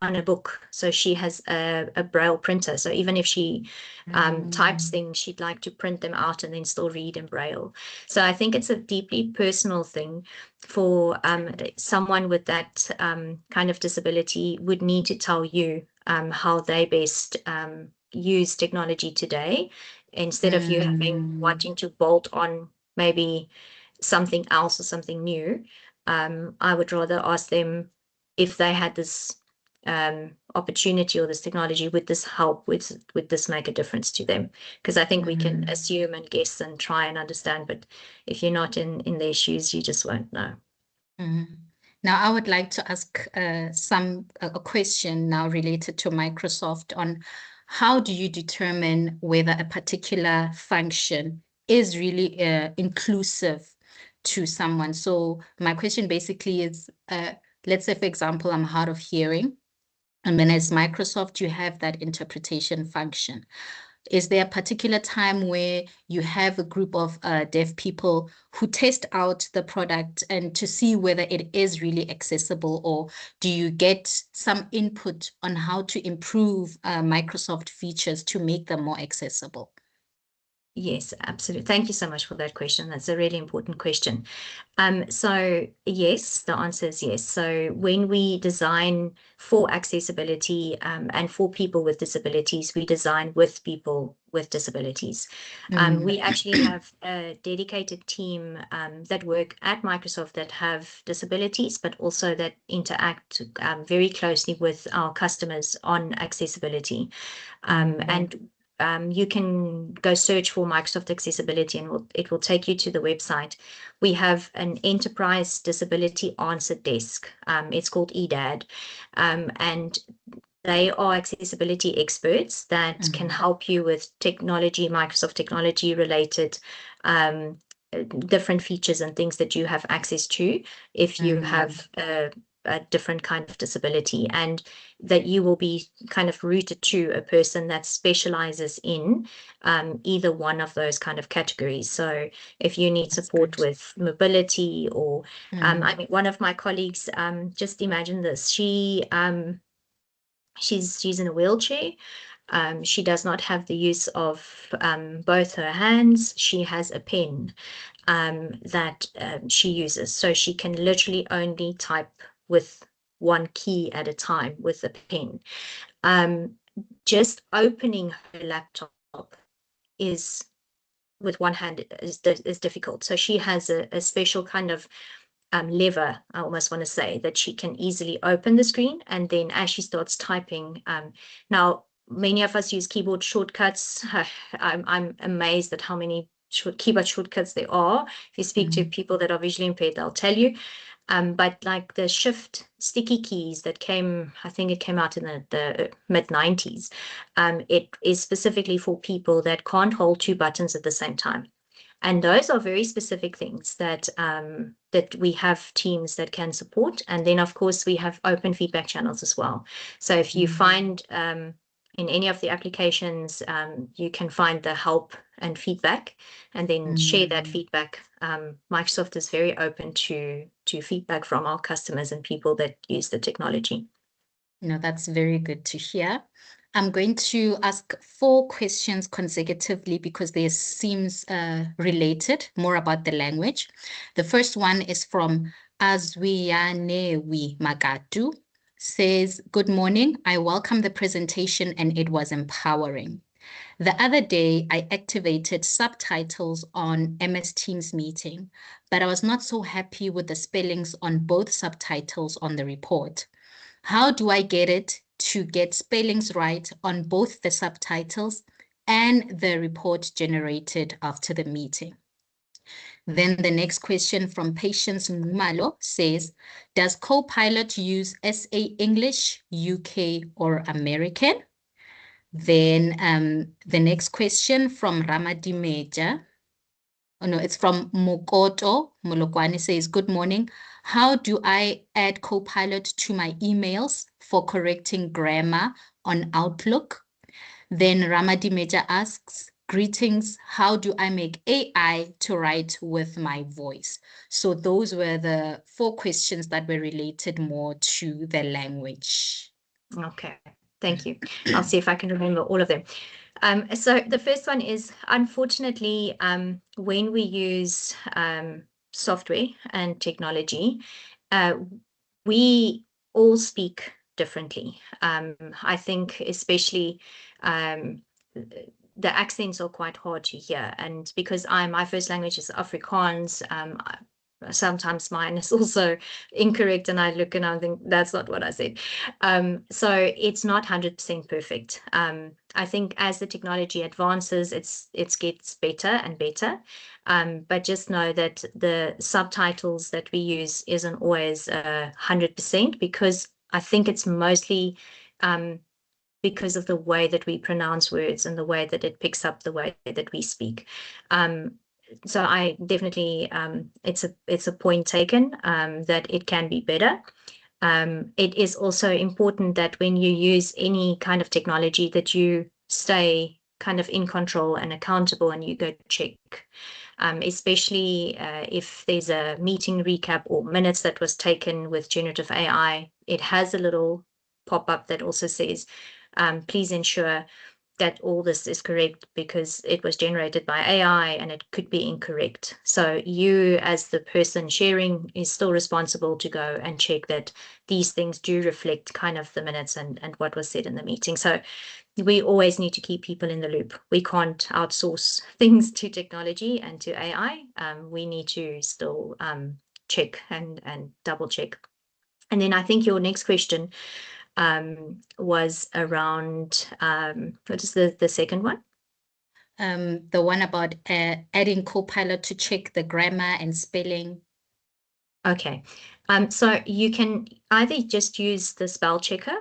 on a book. So she has a braille printer. So even if she types things, she'd like to print them out and then still read in braille. So I think it's a deeply personal thing for someone with that kind of disability would need to tell you how they best use technology today, instead of you wanting to bolt on maybe something else or something new. I would rather ask them if they had this opportunity or this technology, would this help, would this make a difference to them? Because I think we can assume and guess and try and understand, but if you're not in their shoes, you just won't know. Now, I would like to ask a question now related to Microsoft on how do you determine whether a particular function is really inclusive to someone? So my question basically is, let's say, for example, I'm hard of hearing. And then as Microsoft, you have that interpretation function. Is there a particular time where you have a group of deaf people who test out the product and to see whether it is really accessible, or do you get some input on how to improve Microsoft features to make them more accessible? Yes, absolutely. Thank you so much for that question. That's a really important question. So yes, the answer is yes. So when we design for accessibility and for people with disabilities, we design with people with disabilities. We actually have a dedicated team that work at Microsoft that have disabilities, but also that interact very closely with our customers on accessibility. And you can go search for Microsoft Accessibility and it will take you to the website. We have an Enterprise Disability Answer Desk. It's called EDAD. And they are accessibility experts that can help you with technology, Microsoft technology related different features and things that you have access to if you have a different kind of disability, and that you will be kind of rooted to a person that specializes in either one of those kind of categories. So if you need support with mobility or I mean, one of my colleagues, just imagine this, she's in a wheelchair. She does not have the use of both her hands. She has a pen that she uses. So she can literally only type with one key at a time with a pen. Just opening her laptop is with one hand is difficult. So she has a special kind of lever, I almost want to say, that she can easily open the screen, and then as she starts typing, now many of us use keyboard shortcuts. I'm amazed at how many keyboard shortcuts there are. If you speak to people that are visually impaired, they'll tell you. But like the shift sticky keys that came, I think it came out in the mid-90s, it is specifically for people that can't hold two buttons at the same time. And those are very specific things that that we have teams that can support. And then, of course, we have open feedback channels as well. So if you find in any of the applications, you can find the help and feedback, and then share that feedback. Microsoft is very open to feedback from our customers and people that use the technology. That's very good to hear. I'm going to ask 4 questions consecutively because they seems related, more about the language. The first one is from Azwiyanewi Magatu. Says, good morning. I welcome the presentation and it was empowering. The other day, I activated subtitles on MS Teams meeting, but I was not so happy with the spellings on both subtitles on the report. How do I get it to get spellings right on both the subtitles and the report generated after the meeting? Then the next question from Patience Ngumalo says, does Copilot use SA English, UK, or American? Then the next question from Ramadimeja. Oh no, it's from Mokoto Molokwane, says, good morning. How do I add Copilot to my emails for correcting grammar on Outlook? Then Ramadimeja asks, greetings, how do I make AI to write with my voice? So those were the 4 questions that were related more to the language. Okay, thank you. I'll see if I can remember all of them. So the first one is, unfortunately, when we use software and technology, we all speak differently. I think especially the accents are quite hard to hear. And because my first language is Afrikaans, sometimes mine is also incorrect, and I look and I think that's not what I said. So it's not 100% perfect. I think as the technology advances, it gets better and better. But just know that the subtitles that we use isn't always 100%, because I think it's mostly because of the way that we pronounce words and the way that it picks up the way that we speak. So I definitely, it's a point taken that it can be better. It is also important that when you use any kind of technology that you stay kind of in control and accountable, and you go check, especially if there's a meeting recap or minutes that was taken with generative AI, it has a little pop-up that also says, please ensure that all this is correct, because it was generated by AI and it could be incorrect. So you, as the person sharing, is still responsible to go and check that these things do reflect kind of the minutes and what was said in the meeting. So we always need to keep people in the loop. We can't outsource things to technology and to AI. We need to still check and double check. And then I think your next question was around, what is the second one? The one about adding Copilot to check the grammar and spelling. Okay, so you can either just use the spell checker,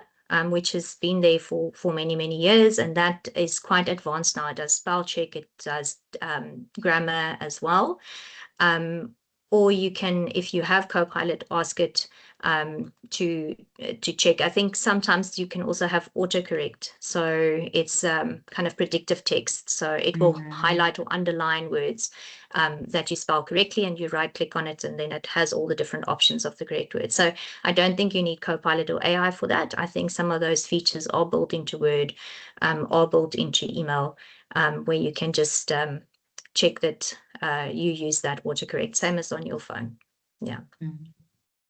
which has been there for many, many years, and that is quite advanced now. It does spell check, it does grammar as well. Or you can, if you have Copilot, ask it to check. I think sometimes you can also have autocorrect. So it's kind of predictive text. So it will highlight or underline words that you spell correctly, and you right click on it, and then it has all the different options of the correct word. So I don't think you need Copilot or AI for that. I think some of those features are built into Word, are built into email, where you can just check that you use that autocorrect, same as on your phone. Yeah.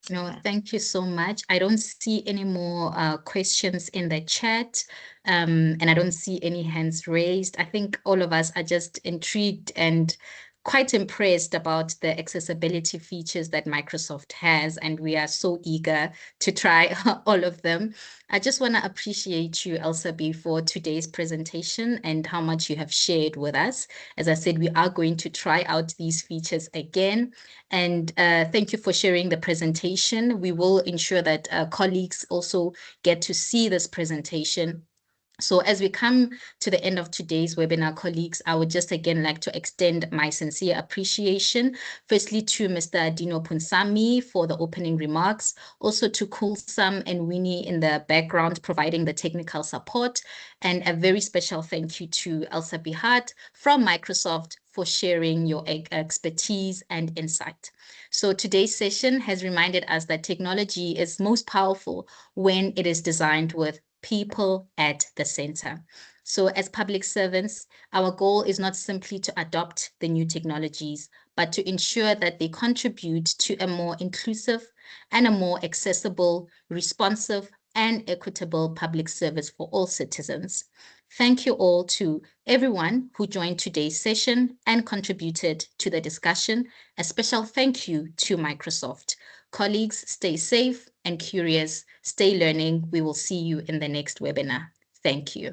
No, thank you so much. I don't see any more questions in the chat, and I don't see any hands raised. I think all of us are just intrigued and quite impressed about the accessibility features that Microsoft has, and we are so eager to try all of them. I just want to appreciate you, Elsabe, for today's presentation and how much you have shared with us. As I said, we are going to try out these features again, and thank you for sharing the presentation. We will ensure that colleagues also get to see this presentation. So as we come to the end of today's webinar, colleagues, I would just again like to extend my sincere appreciation, firstly to Mr. Dino Punsami for the opening remarks, also to Kulsam and Winnie in the background providing the technical support, and a very special thank you to Elsabe Hart from Microsoft for sharing your expertise and insight. So today's session has reminded us that technology is most powerful when it is designed with people at the center. So as public servants, our goal is not simply to adopt the new technologies, but to ensure that they contribute to a more inclusive and a more accessible, responsive, and equitable public service for all citizens. Thank you all to everyone who joined today's session and contributed to the discussion. A special thank you to Microsoft. Colleagues, stay safe and curious, stay learning. We will see you in the next webinar. Thank you.